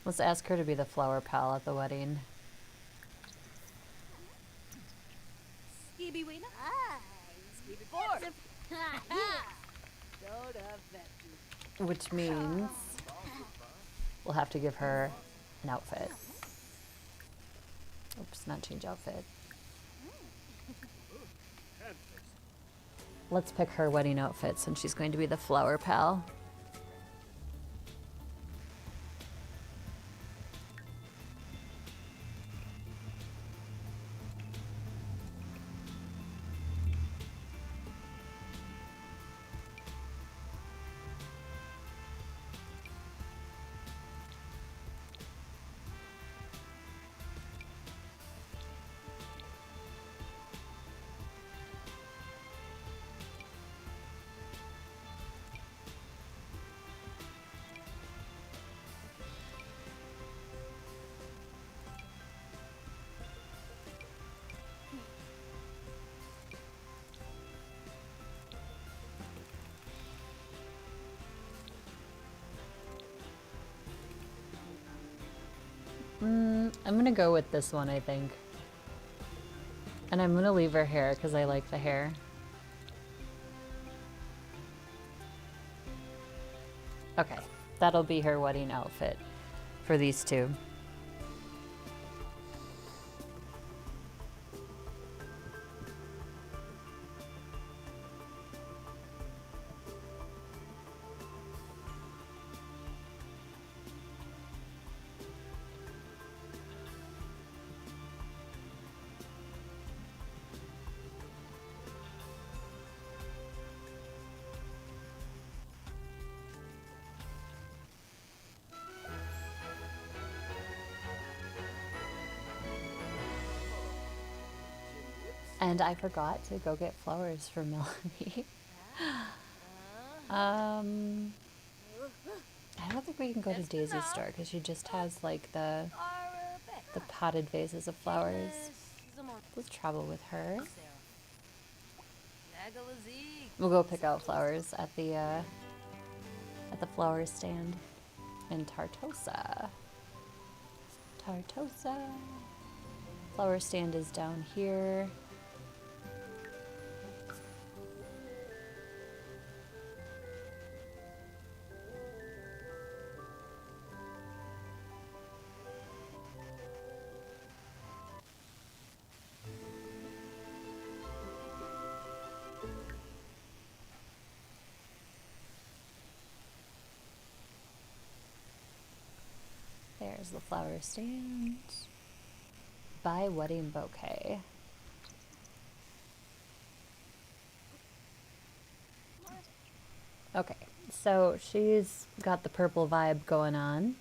Let's ask her to be the flower pal at the wedding. Skibby Weena. Skibby Board. Which means we'll have to give her an outfit. Oops, not change outfit. Let's pick her wedding outfit since she's going to be the flower pal. I'm gonna go with this one, I think. And I'm gonna leave her hair because I like the hair. Okay, that'll be her wedding outfit for these two. And I forgot to go get flowers for Melanie. I don't think we can go to Daisy's store because she just has like the potted vases of flowers. Let's travel with her. We'll go pick out flowers at the flower stand in Tartosa. Tartosa. Flower stand is down here. There's the flower stand. Buy wedding bouquet. Okay, so she's got the purple vibe going on.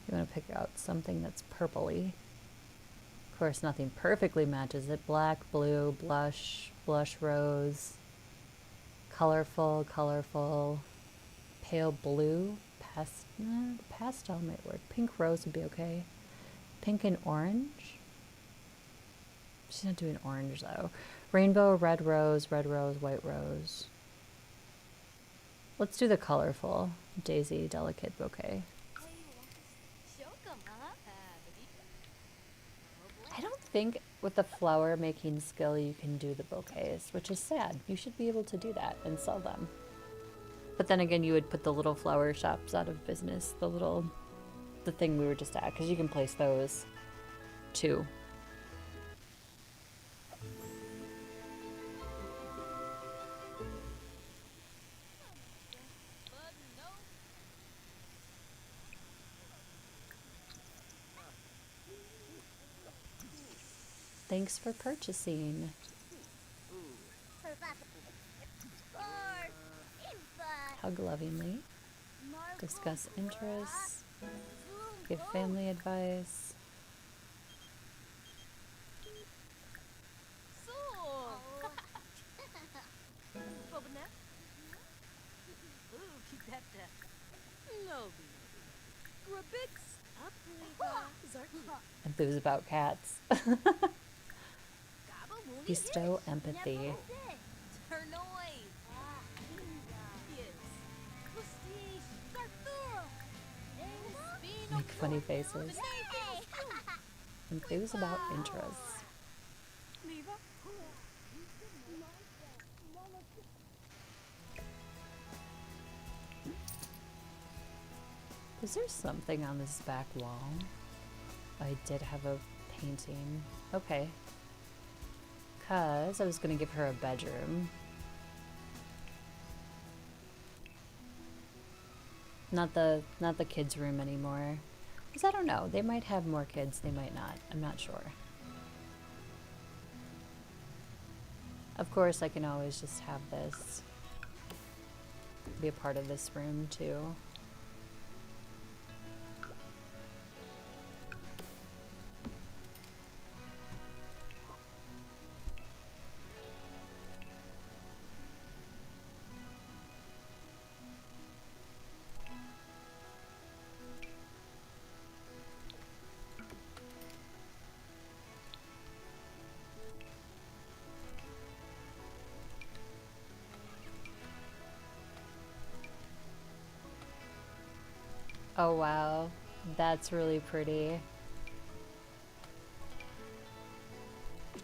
You want to pick out something that's purpley. Of course, nothing perfectly matches it. Black, blue, blush, blush rose. Colorful, colorful. Pale blue. Pastel might work. Pink rose would be okay. Pink and orange. She's not doing orange though. Rainbow, red rose, white rose. Let's do the colorful daisy delicate bouquet. I don't think with the flower making skill you can do the bouquets, which is sad. You should be able to do that and sell them. But then again, you would put the little flower shops out of business. The thing we were just at, because you can place those too. Thanks for purchasing. Hug lovingly. Discuss interests. Give family advice. Enthused about cats. Bestow empathy. Make funny faces. Enthused about interests. Is there something on this back wall? I did have a painting. Okay. 'Cause I was gonna give her a bedroom. Not the kids' room anymore. 'Cause I don't know. They might have more kids, they might not. I'm not sure. Of course, I can always just have this be a part of this room too. Oh wow, that's really pretty.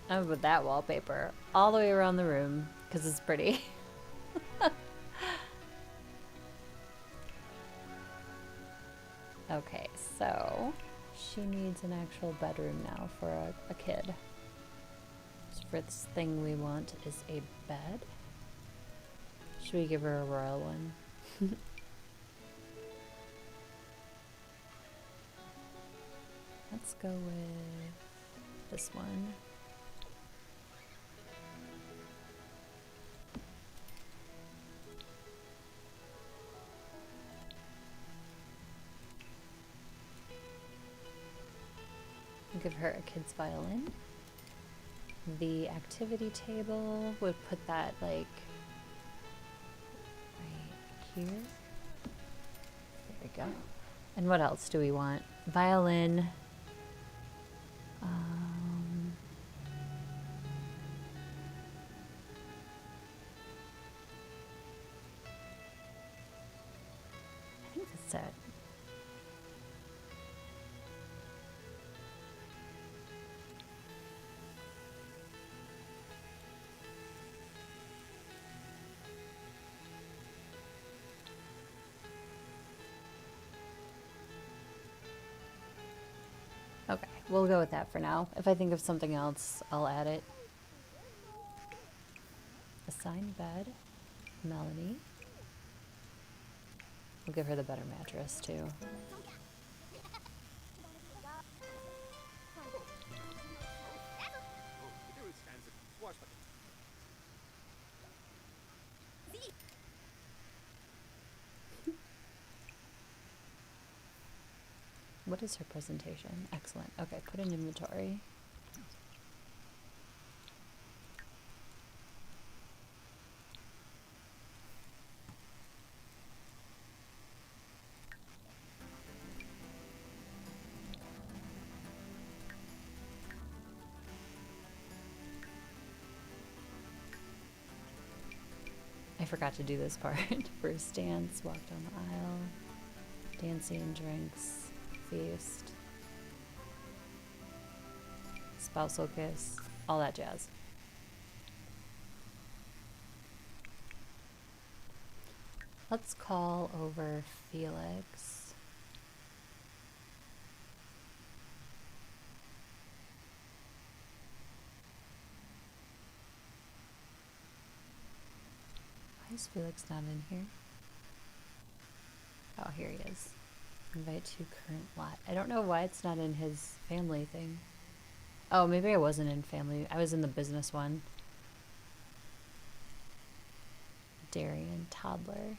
I'm gonna put that wallpaper all the way around the room because it's pretty. Okay, so she needs an actual bedroom now for a kid. So for this thing we want is a bed. Should we give her a royal one? Let's go with this one. Give her a kid's violin. The activity table would put that like right here. There we go. And what else do we want? Violin. I think that's it. Okay, we'll go with that for now. If I think of something else, I'll add it. Assigned bed, Melanie. We'll give her the better mattress too. What is her presentation? Excellent. Okay, put in inventory. I forgot to do this part. First dance, walk down the aisle, dancing, drinks, feast, spousal kiss, all that jazz. Let's call over Felix. Why is Felix not in here? Oh, here he is. Invite to current lot. I don't know why it's not in his family thing. Oh, maybe I wasn't in family. I was in the business one. Darian, toddler.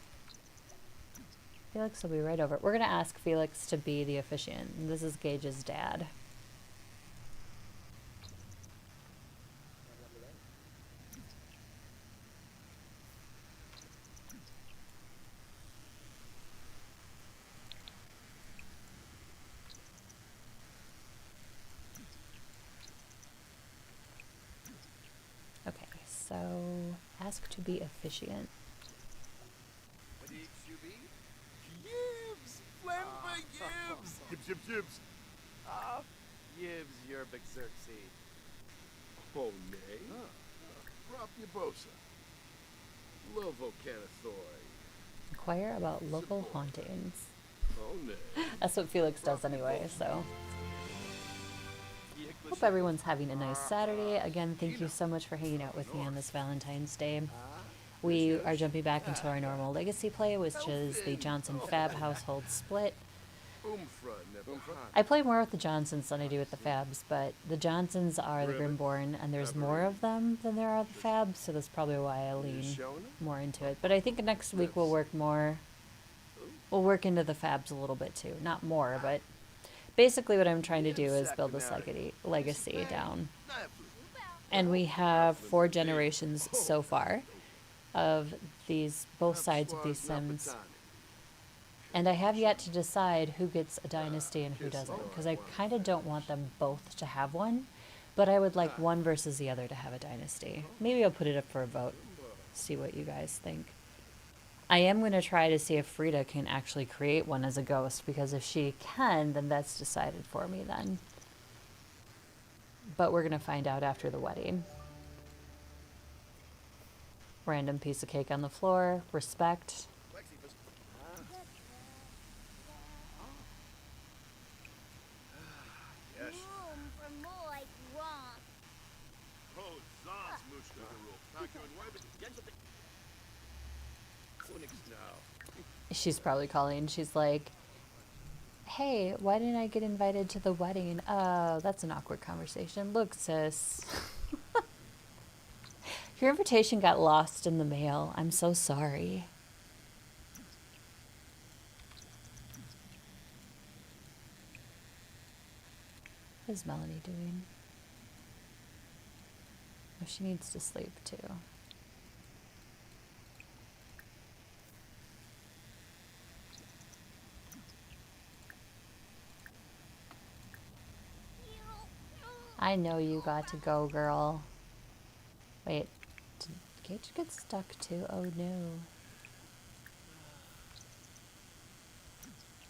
Felix will be right over. We're going to ask Felix to be the officiant. And this is Gage's dad. task to be efficient. Yibs! Flampa Yibs! Yibs, yibs, yibs! Yibs, your big Xerxes. Oh, nay. Prop Yabosa. Lovo Canathoi. Inquire about local hauntings. Oh, nay. That's what Felix does anyway, so. Hope everyone's having a nice Saturday. Again, thank you so much for hanging out with me on this Valentine's Day. We are jumping back into our normal legacy play, which is the Johnson Fab household split. I play more with the Johnsons than I do with the Fabs, but the Johnsons are the Grimborn, and there's more of them than there are the Fabs, so that's probably why I lean more into it. But I think next week we'll work into the Fabs a little bit too. Not more, but basically what I'm trying to do is build this legacy down. And we have 4 generations so far of both sides of these Sims. And I have yet to decide who gets a dynasty and who doesn't, because I kind of don't want them both to have one, but I would like one versus the other to have a dynasty. Maybe I'll put it up for a vote, see what you guys think. I am going to try to see if Frida can actually create one as a ghost, because if she can, then that's decided for me then. But we're going to find out after the wedding. Random piece of cake on the floor, respect. She's probably calling. She's like, hey, why didn't I get invited to the wedding? Oh, that's an awkward conversation. Look, sis. Your invitation got lost in the mail. I'm so sorry. What is Melanie doing? Oh, she needs to sleep too. I know you got to go, girl. Wait, did Gage get stuck too? Oh no.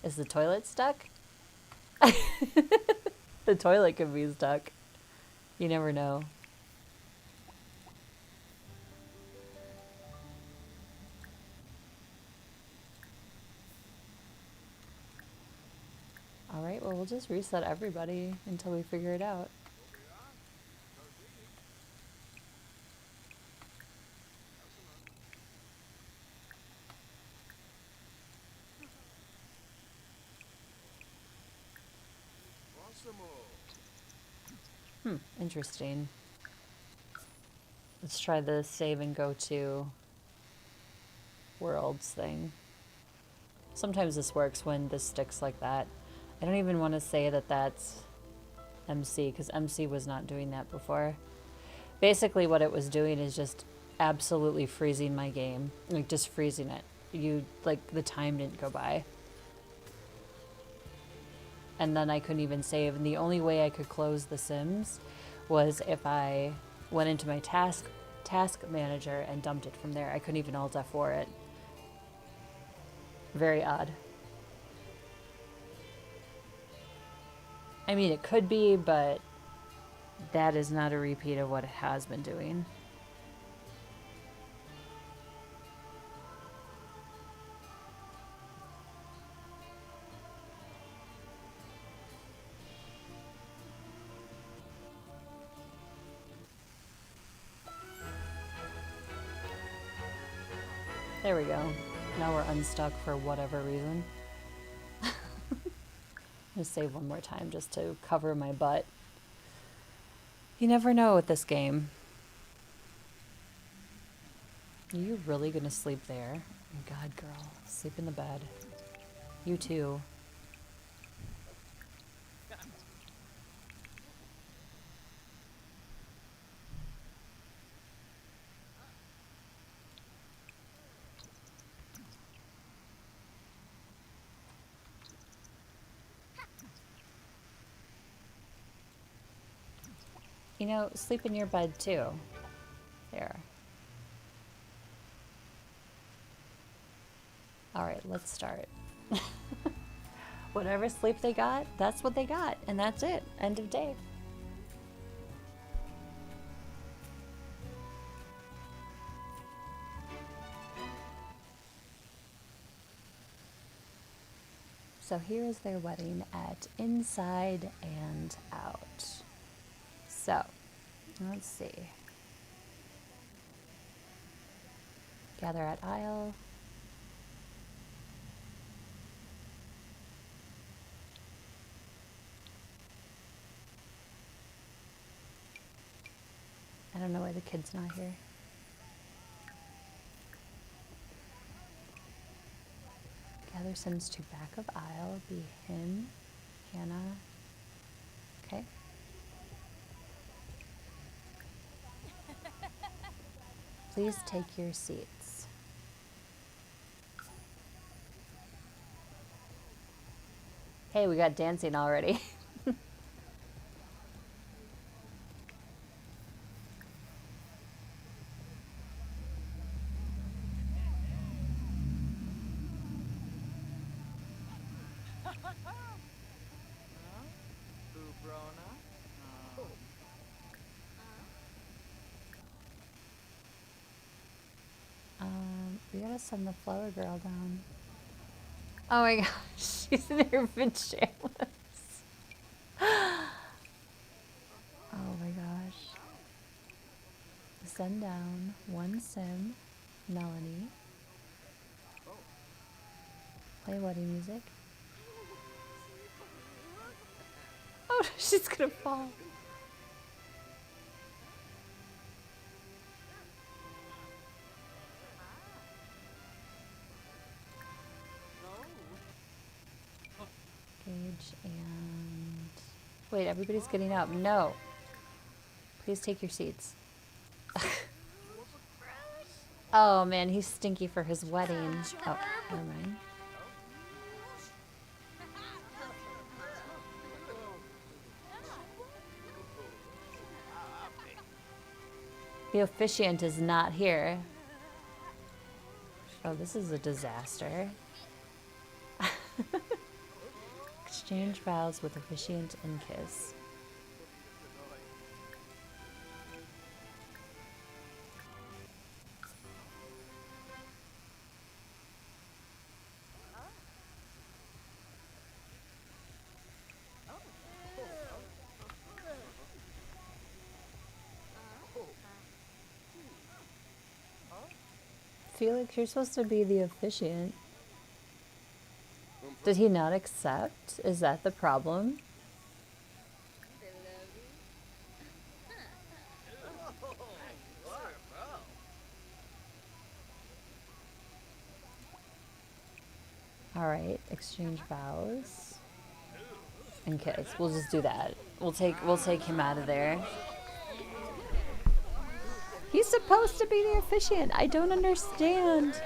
Is the toilet stuck? The toilet could be stuck. You never know. Alright, well, we'll just reset everybody until we figure it out. Interesting. Let's try the save and go to worlds thing. Sometimes this works when this sticks like that. I don't even want to say that that's MC, because MC was not doing that before. Basically what it was doing is just absolutely freezing my game. Like, just freezing it. The time didn't go by. And then I couldn't even save. And the only way I could close the Sims was if I went into my task manager and dumped it from there. I couldn't even Alt F4 it. Very odd. I mean, it could be, but that is not a repeat of what it has been doing. There we go. Now we're unstuck for whatever reason. Just save one more time just to cover my butt. You never know with this game. Are you really gonna sleep there? Oh my God, girl. Sleep in the bed. You too. You know, sleep in your bed too. There. Alright, let's start. Whatever sleep they got, that's what they got. And that's it. End of day. So here is their wedding at Inside and Out. So, let's see. Gather at aisle. I don't know why the kid's not here. Gather Sims to back of aisle. Be him, Hannah. Okay. Please take your seats. Hey, we got dancing already. We gotta send the flower girl down. Oh my gosh, she's in her pajamas. Oh my gosh. Send down one sim, Melanie. Play wedding music. Oh, she's gonna fall. Gage and... Wait, everybody's getting up. No. Please take your seats. Oh man, he's stinky for his wedding. Oh, never mind. The officiant is not here. Oh, this is a disaster. Exchange vows with officiant and kiss. Felix, you're supposed to be the officiant. Did he not accept? Is that the problem? Alright, exchange vows. And kiss. We'll just do that. We'll take him out of there. He's supposed to be the officiant. I don't understand.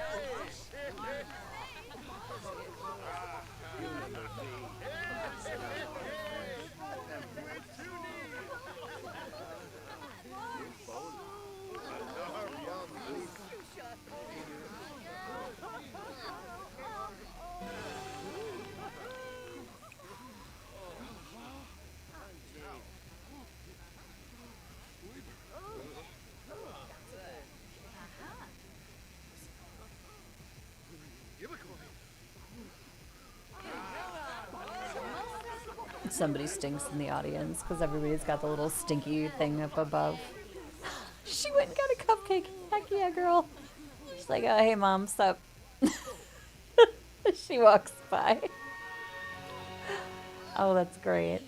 Somebody stinks in the audience because everybody's got the little stinky thing up above. She went and got a cupcake. Heck yeah, girl. She's like, oh, hey, mom, sup? She walks by. Oh, that's great.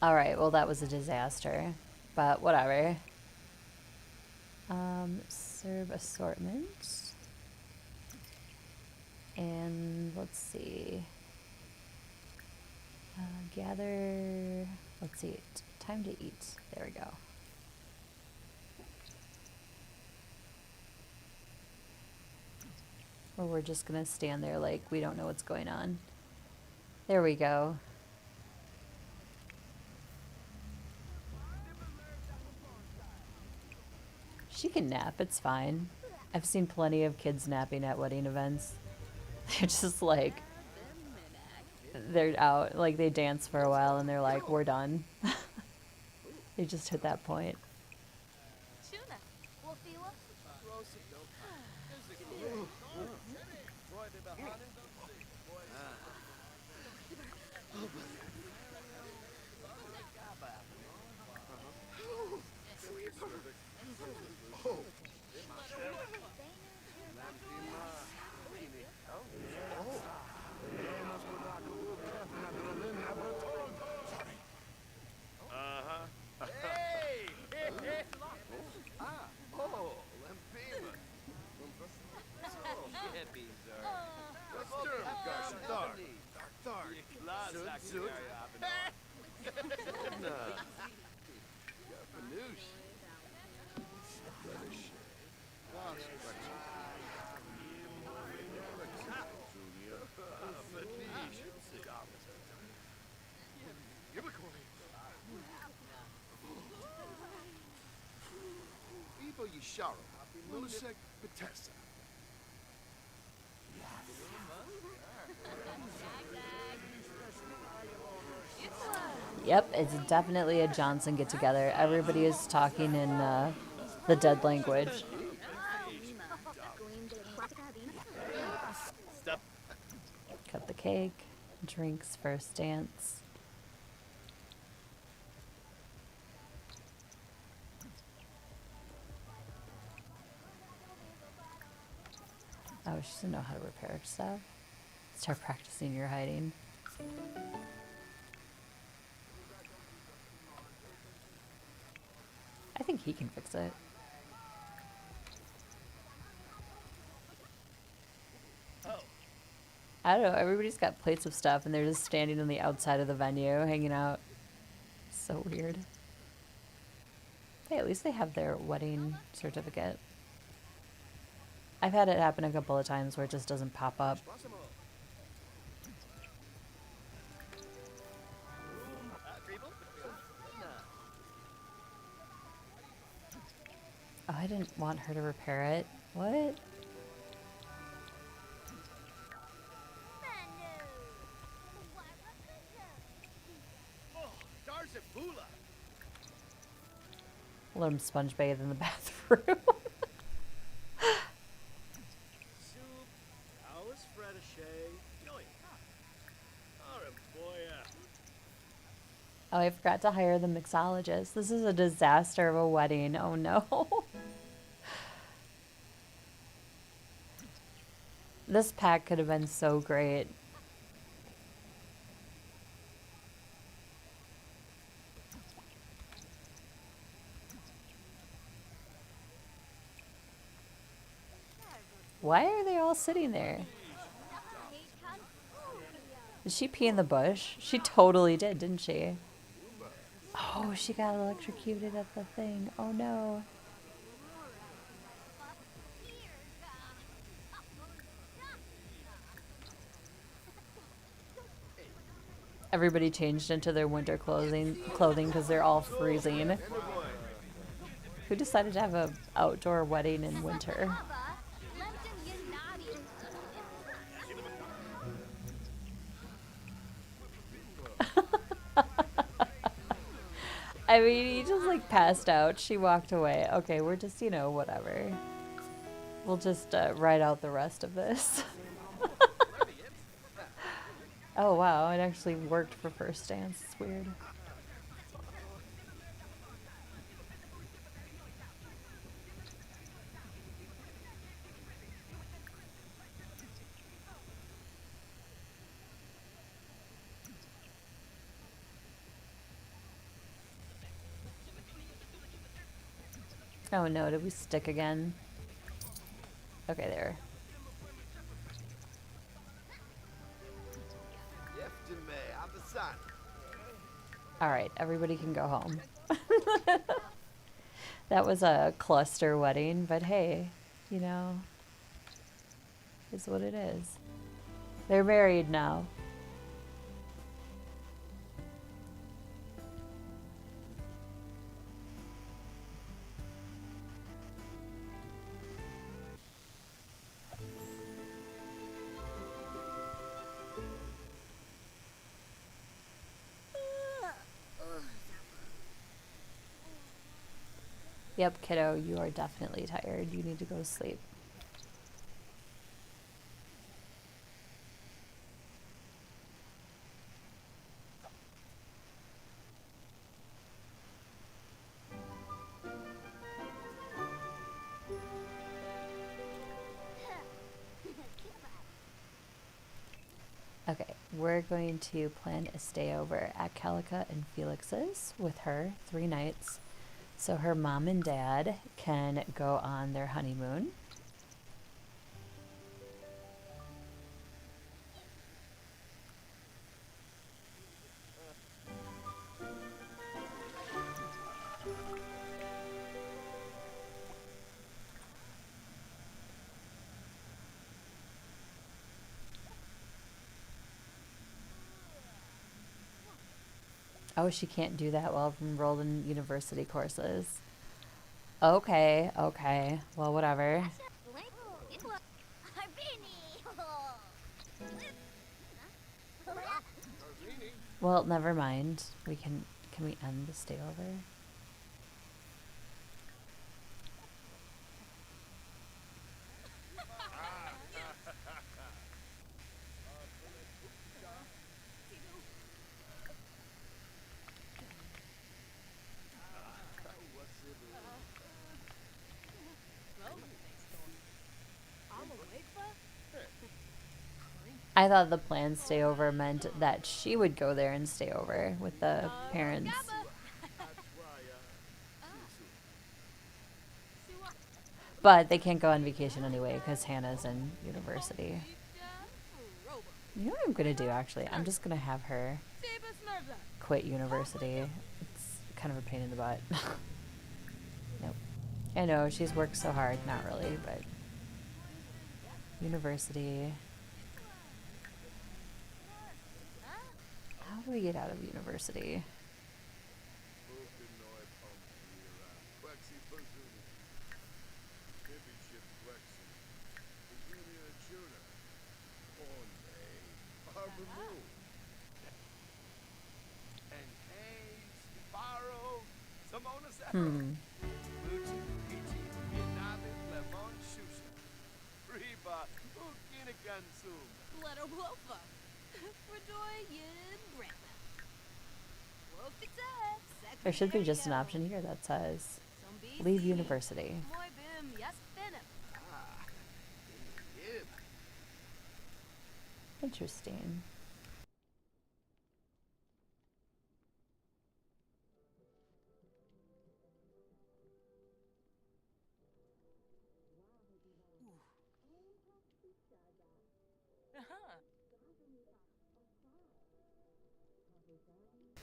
Alright, well that was a disaster, but whatever. Serve assortment. And let's see. Gather. Let's see. Time to eat. There we go. Or we're just gonna stand there like we don't know what's going on. There we go. She can nap, it's fine. I've seen plenty of kids napping at wedding events. They're just like, they're out, like they dance for a while and they're like, we're done. They just hit that point. Yisharo, Lusek, Bethesda. Yep, it's definitely a Johnson get together. Everybody is talking in the dead language. Cut the cake, drinks, first dance. Oh, she doesn't know how to repair stuff. Start practicing your hiding. I think he can fix it. I don't know, everybody's got plates of stuff and they're just standing on the outside of the venue, hanging out. So weird. Hey, at least they have their wedding certificate. I've had it happen a couple of times where it just doesn't pop up. Oh, I didn't want her to repair it. What? Let him sponge bathe in the bathroom. Oh, I forgot to hire the mixologist. This is a disaster of a wedding. Oh no. This pack could have been so great. Why are they all sitting there? Did she pee in the bush? She totally did, didn't she? Oh, she got electrocuted at the thing. Oh no. Everybody changed into their winter clothing because they're all freezing. Who decided to have an outdoor wedding in winter? I mean, he just like passed out. She walked away. Okay, we're just, you know, whatever. We'll just ride out the rest of this. Oh wow, it actually worked for first dance. It's weird. Oh no, did we stick again? Okay, there. Alright, everybody can go home. That was a cluster wedding, but hey, you know, is what it is. They're married now. Yep, kiddo, you are definitely tired. You need to go to sleep. Okay, we're going to plan a stay over at Calica and Felix's with her 3 nights so her mom and dad can go on their honeymoon. Oh, she can't do that while enrolled in university courses. Okay, okay. Well, whatever. Well, never mind. Can we end the stay over? I thought the planned stay over meant that she would go there and stay over with the parents. But they can't go on vacation anyway because Hannah's in university. You know what I'm going to do, actually? I'm just going to have her quit university. It's kind of a pain in the butt. Nope. I know, she's worked so hard. Not really, but... University. How do we get out of university? Hmm. There should be just an option here that says leave university. Interesting.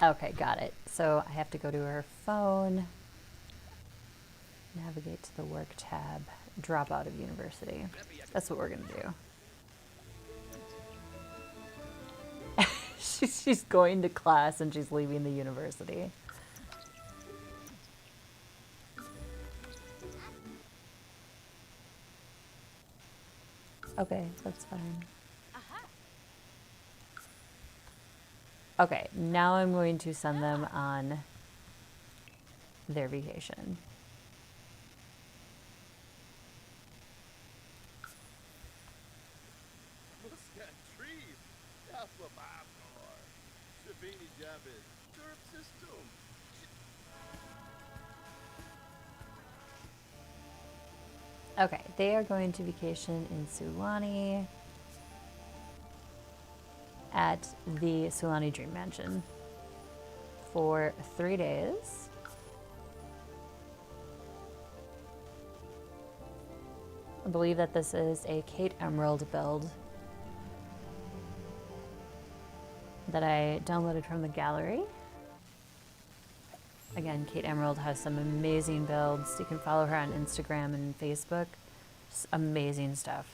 Okay, got it. So I have to go to her phone, navigate to the work tab, drop out of university. That's what we're gonna do. She's going to class and she's leaving the university. Okay, that's fine. Okay, now I'm going to send them on their vacation. Okay, they are going to vacation in Sulani at the Sulani Dream Mansion for 3 days. I believe that this is a Kate Emerald build that I downloaded from the gallery. Again, Kate Emerald has some amazing builds. You can follow her on Instagram and Facebook. Just amazing stuff.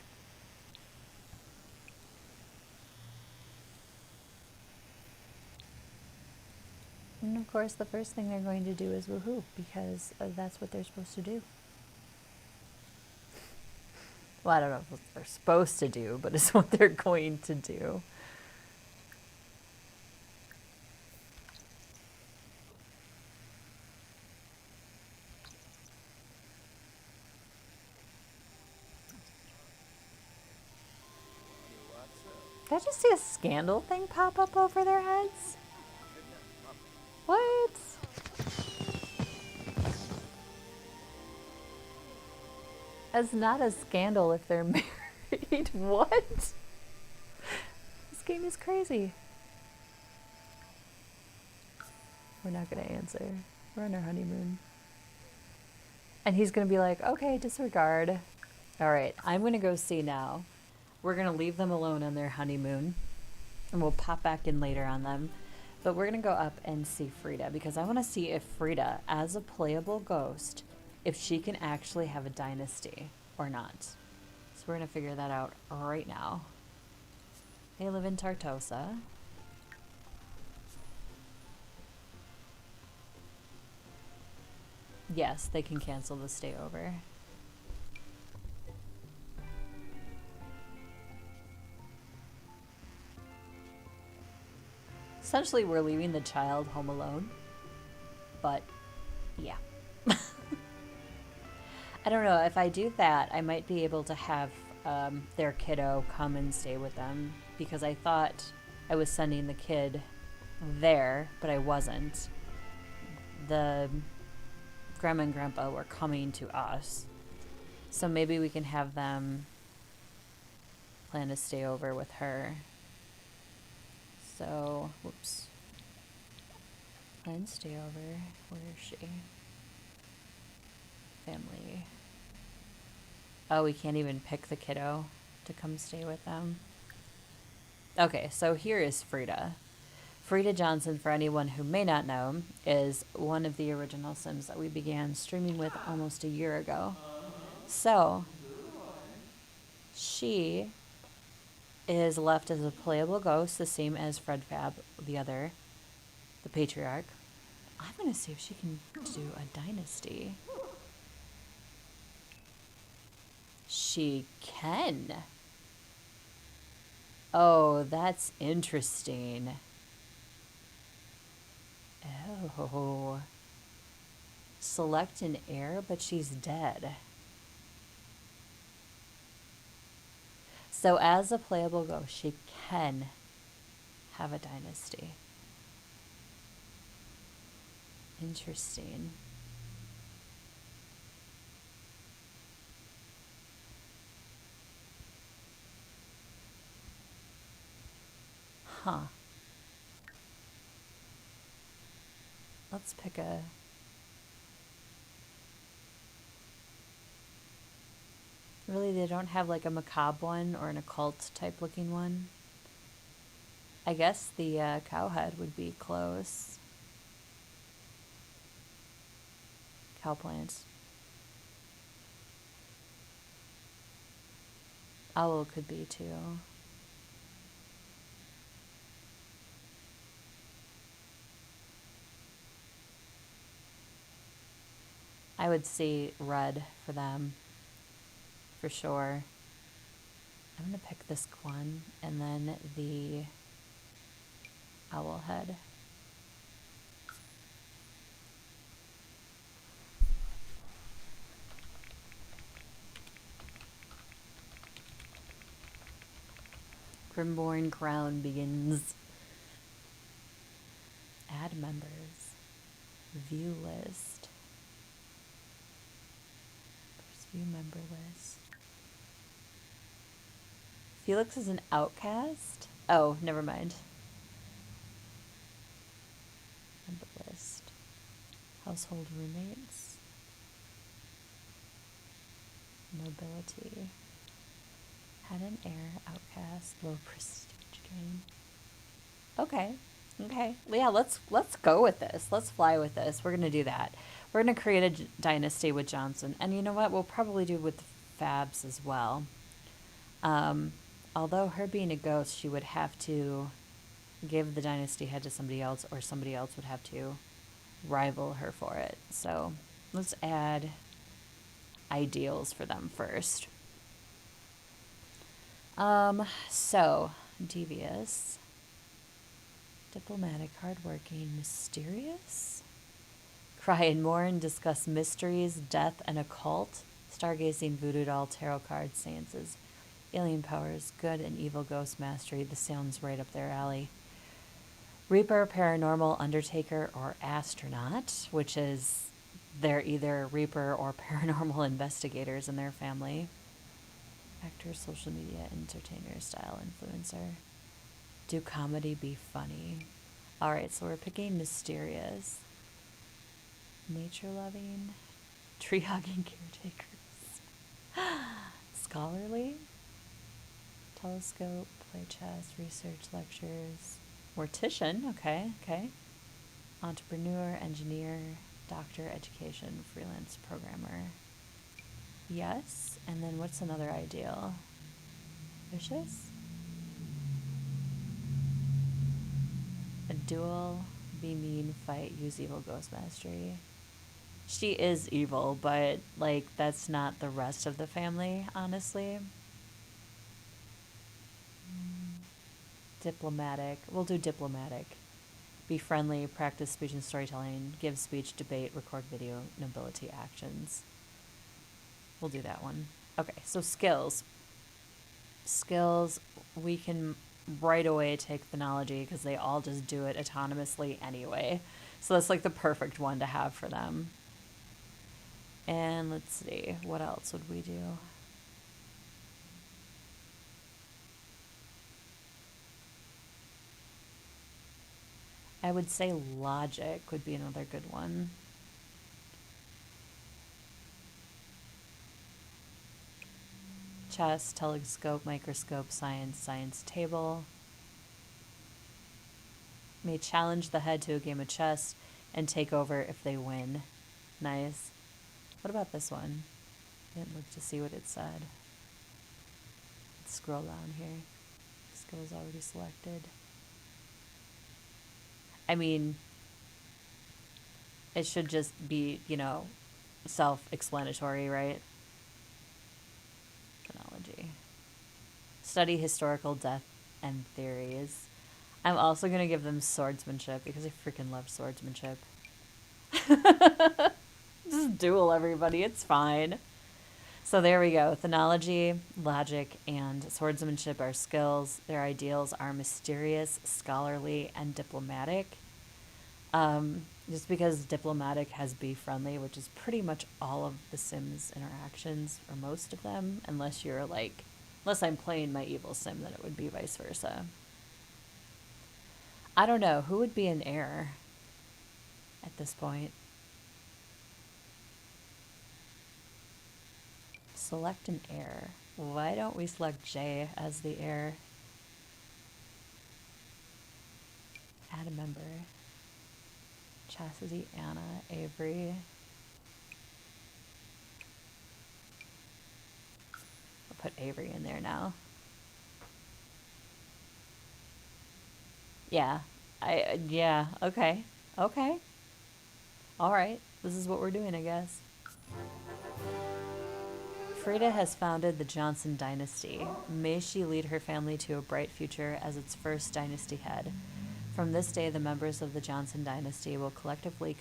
And of course, the first thing they're going to do is woohoo, because that's what they're supposed to do. Well, I don't know what they're supposed to do, but it's what they're going to do. Did I just see a scandal thing pop up over their heads? What? It's not a scandal if they're married. What? This game is crazy. We're not going to answer. We're on our honeymoon. And he's going to be like, okay, disregard. All right, I'm going to go see now. We're going to leave them alone on their honeymoon. And we'll pop back in later on them. But we're going to go up and see Frida, because I want to see if Frida, as a playable ghost, if she can actually have a dynasty or not. So we're going to figure that out right now. They live in Tartosa. Yes, they can cancel the stay over. Essentially, we're leaving the child home alone. But, yeah. I don't know, if I do that, I might be able to have their kiddo come and stay with them, because I thought I was sending the kid there, but I wasn't. The grandma and grandpa were coming to us, so maybe we can have them plan to stay over with her. So, whoops. Plan to stay over. Where is she? Family. Oh, we can't even pick the kiddo to come stay with them. Okay, so here is Frida. Frida Johnson, for anyone who may not know, is one of the original Sims that we began streaming with almost a year ago. So, she is left as a playable ghost, the same as Fred Fab, the patriarch. I'm going to see if she can do a dynasty. She can. Oh, that's interesting. Oh. Select an heir, but she's dead. So as a playable ghost, she can have a dynasty. Interesting. Huh. Let's pick a... Really, they don't have like a macabre one or an occult type looking one. I guess the cowhead would be close. Cowplant. Owl could be too. I would see red for them, for sure. I'm gonna pick this one and then the owl head. Grimborn crown begins. Add members. View list. First view member list. Felix is an outcast? Oh, never mind. Member list. Household roommates. Nobility. Had an heir, outcast, low prestige gain. Okay. Okay. Yeah, let's go with this. Let's fly with this. We're gonna do that. We're gonna create a dynasty with Johnson, and you know what? We'll probably do with the Fabs as well. Although her being a ghost, she would have to give the dynasty head to somebody else, or somebody else would have to rival her for it. So let's add ideals for them first. So devious, diplomatic, hardworking, mysterious. Cry and mourn, discuss mysteries, death, and occult. Stargazing, voodoo doll, tarot cards, seances, alien powers, good and evil ghost mastery. This sounds right up their alley. Reaper, paranormal, undertaker, or astronaut, which is they're either Reaper or paranormal investigators in their family. Actor, social media, entertainer, style influencer. Do comedy be funny? All right, so we're picking mysterious, nature loving, tree hugging caretakers, scholarly, telescope, play chess, research, lectures, mortician. Okay, okay. Entrepreneur, engineer, doctor, education, freelance programmer. Yes. And then what's another ideal? Vicious? A duel, be mean, fight, use evil, ghost mastery. She is evil, but like that's not the rest of the family, honestly. Diplomatic. We'll do diplomatic. Be friendly, practice speech and storytelling, give speech, debate, record video, nobility actions. We'll do that one. Okay, so skills. Skills, we can right away take phenology because they all just do it autonomously anyway. So that's like the perfect one to have for them. And let's see, what else would we do? I would say logic would be another good one. Chess, telescope, microscope, science, science table. May challenge the head to a game of chess and take over if they win. Nice. What about this one? Didn't look to see what it said. Let's scroll down here. Skills already selected. I mean, it should just be, self-explanatory, right? Phonology. Study historical death and theories. I'm also going to give them swordsmanship because I freaking love swordsmanship. Just duel everybody. It's fine. So there we go. Phonology, logic, and swordsmanship are skills. Their ideals are mysterious, scholarly, and diplomatic. Just because diplomatic has be friendly, which is pretty much all of the Sims interactions, or most of them, unless I'm playing my evil Sim, then it would be vice versa. I don't know. Who would be an heir at this point? Select an heir. Why don't we select Jay as the heir? Add a member. Chastity, Anna, Avery. I'll put Avery in there now. Yeah. Yeah, okay. Okay. All right. This is what we're doing, I guess. Frida has founded the Johnson dynasty. May she lead her family to a bright future as its first dynasty head. From this day, the members of the Johnson dynasty will collectively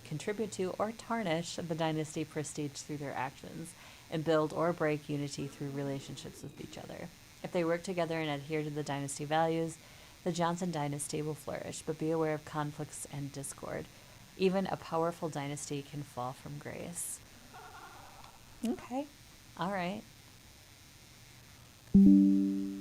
contribute to or tarnish the dynasty prestige through their actions, and build or break unity through relationships with each other. If they work together and adhere to the dynasty values, the Johnson dynasty will flourish, but be aware of conflicts and discord. Even a powerful dynasty can fall from grace. Okay. All right. Oops.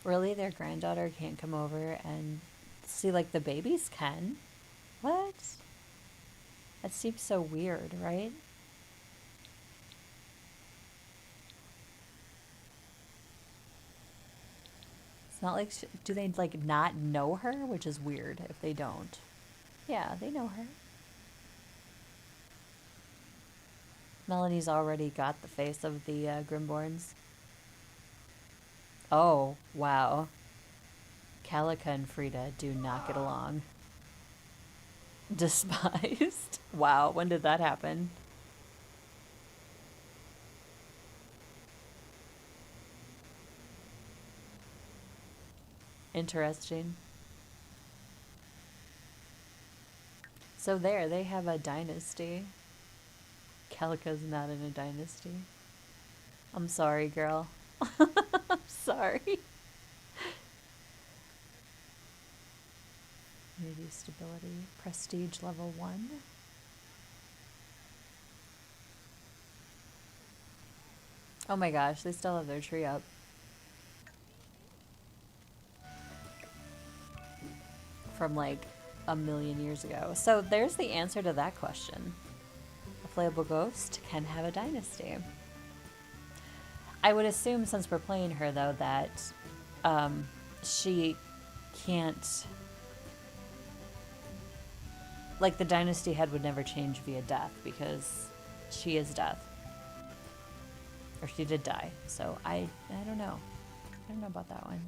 Really, their granddaughter can't come over and see, like, the babies can? What? That seems so weird, right? It's not like, do they, like, not know her? Which is weird if they don't. Yeah, they know her. Melanie's already got the face of the Grimborns. Oh, wow. Calica and Frida do not get along. Despised? Wow, when did that happen? Interesting. So there, they have a dynasty. Calica's not in a dynasty. I'm sorry, girl. I'm sorry. Unity stability, prestige level 1. Oh my gosh, they still have their tree up. From like a million years ago. So there's the answer to that question. A playable ghost can have a dynasty. I would assume, since we're playing her though, that she can't, like, the dynasty head would never change via death because she is death. Or she did die. So I don't know. I don't know about that one.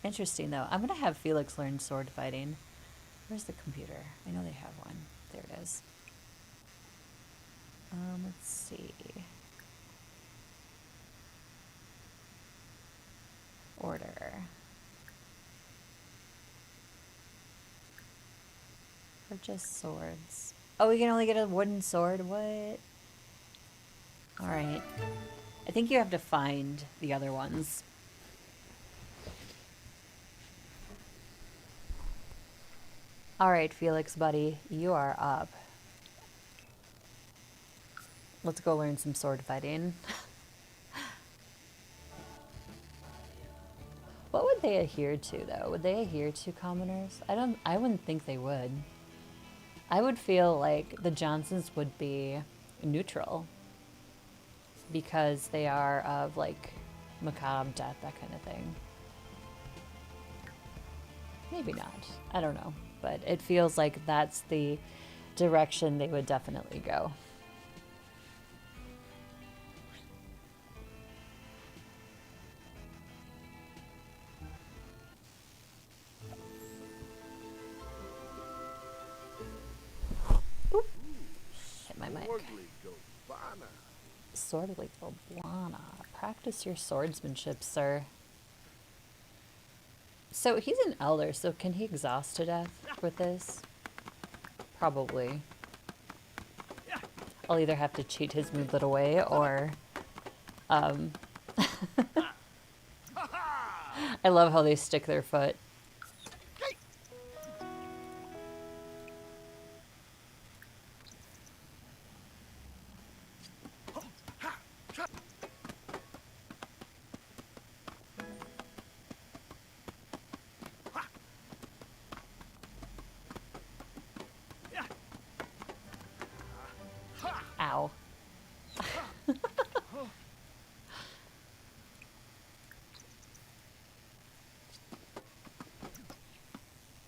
Interesting though. I'm gonna have Felix learn sword fighting. Where's the computer? I know they have one. There it is. Let's see. Order. Purchase swords. Oh, we can only get a wooden sword? What? Alright. I think you have to find the other ones. Alright, Felix, buddy. You are up. Let's go learn some sword fighting. What would they adhere to, though? Would they adhere to commoners? I wouldn't think they would. I would feel like the Johnsons would be neutral because they are of, like, macabre death, that kind of thing. Maybe not. I don't know. But it feels like that's the direction they would definitely go. Oop. Hit my mic. Swordly Goblana. Practice your swordsmanship, sir. So he's an elder, so can he exhaust to death with this? Probably. I'll either have to cheat his movelet away or... I love how they stick their foot. Ow.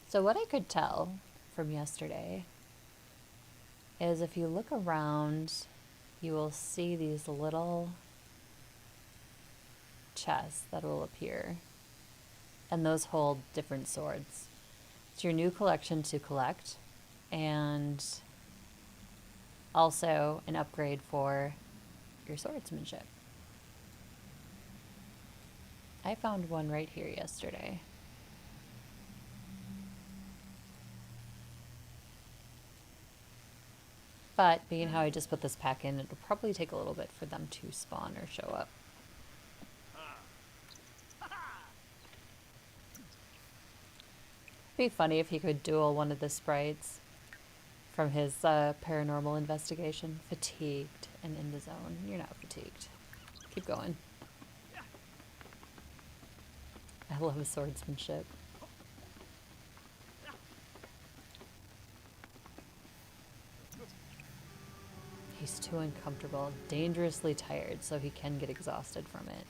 So what I could tell from yesterday is if you look around, you will see these little chests that will appear. And those hold different swords. It's your new collection to collect, and also an upgrade for your swordsmanship. I found one right here yesterday. But being how I just put this pack in, it'll probably take a little bit for them to spawn or show up. It'd be funny if he could duel one of the sprites. from his paranormal investigation. Fatigued and in the zone. You're not fatigued. Keep going. I love his swordsmanship. He's too uncomfortable, dangerously tired, so he can get exhausted from it.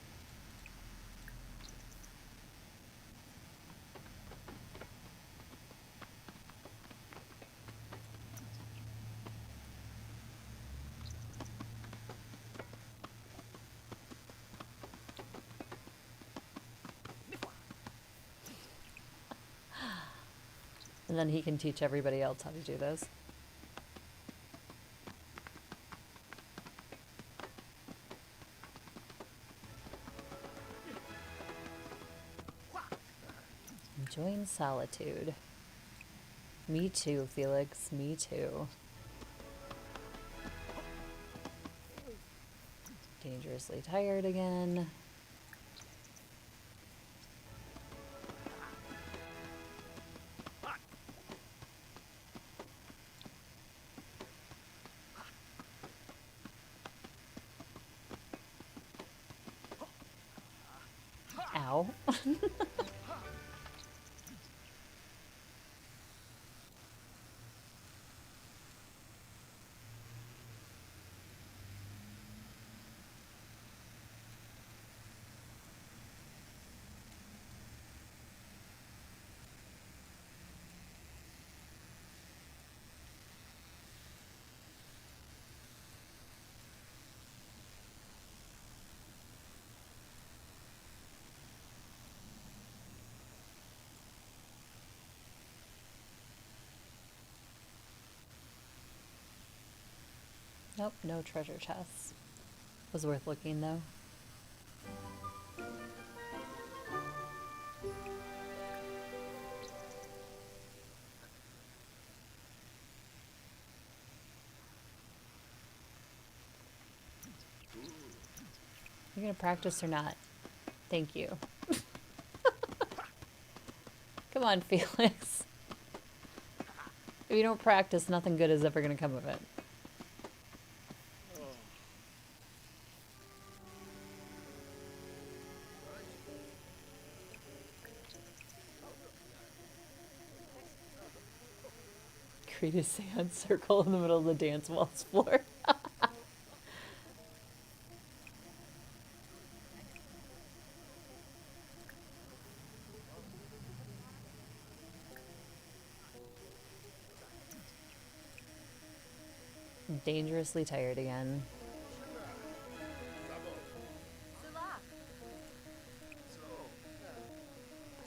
And then he can teach everybody else how to do this. Enjoying solitude. Me too, Felix. Me too. Dangerously tired again. Ow. Nope, no treasure chests. Was worth looking though. You're gonna practice or not? Thank you. Come on, Felix. If you don't practice, nothing good is ever gonna come of it. Create a sand circle in the middle of the dance walls floor. Dangerously tired again.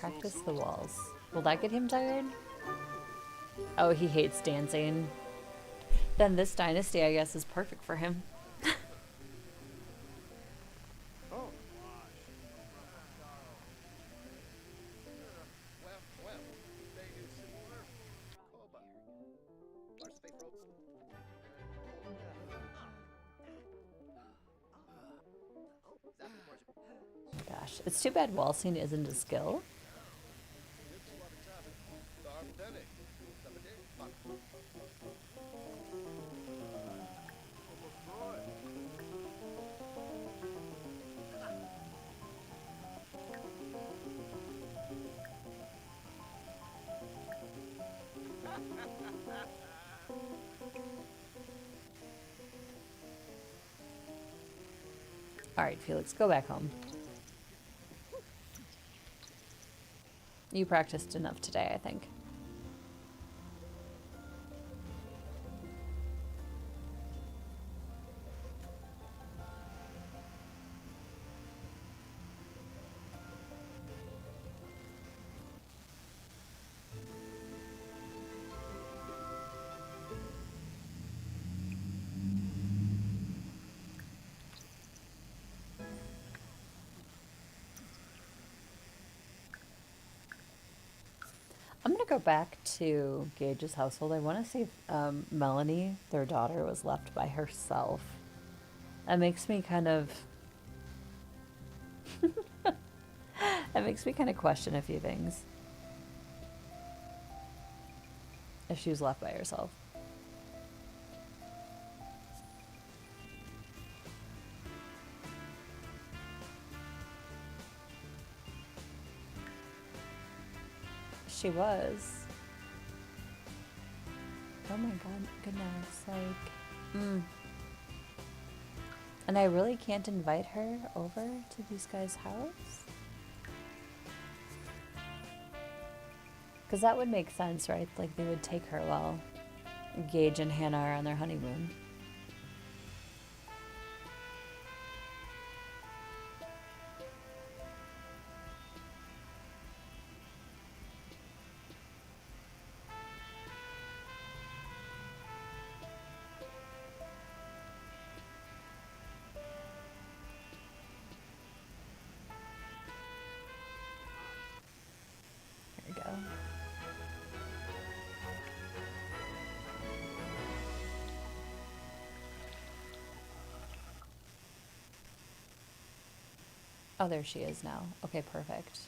Practice the walls. Will that get him tired? Oh, he hates dancing. Then this dynasty, I guess, is perfect for him. Gosh, it's too bad waltzing isn't a skill. Alright, Felix, go back home. You practiced enough today, I think. I'm gonna go back to Gage's household. I want to see if Melanie, their daughter, was left by herself. That makes me kind of... that makes me kind of question a few things. If she was left by herself. she was. Oh my god, goodness, like, And I really can't invite her over to these guys' house? Because that would make sense, right? Like, they would take her while Gage and Hannah are on their honeymoon. There we go. Oh, there she is now. Okay, perfect.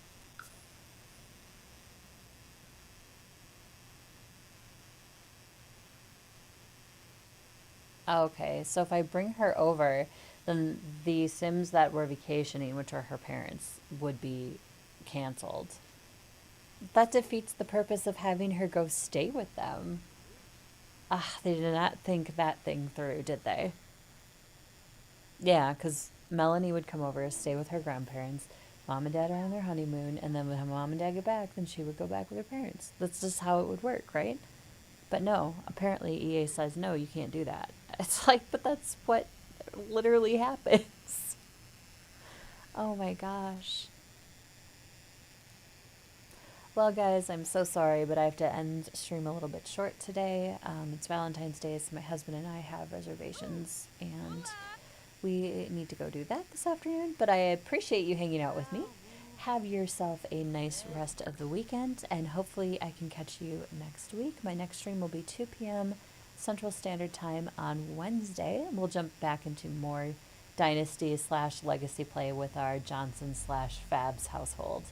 Okay, so if I bring her over, then the Sims that were vacationing, which are her parents, would be canceled. That defeats the purpose of having her go stay with them. Ah, they did not think that thing through, did they? Yeah, because Melanie would come over, stay with her grandparents. Mom and dad are on their honeymoon, and then when mom and dad get back, then she would go back with her parents. That's just how it would work, right? But no, apparently EA says, no, you can't do that. It's like, but that's what literally happens. Oh my gosh. Well, guys, I'm so sorry, but I have to end stream a little bit short today. It's Valentine's Day, so my husband and I have reservations, and we need to go do that this afternoon. But I appreciate you hanging out with me. Have yourself a nice rest of the weekend, and hopefully I can catch you next week. My next stream will be 2 p.m. Central Standard Time on Wednesday. We'll jump back into more Dynasty / Legacy play with our Johnson / Fabs household.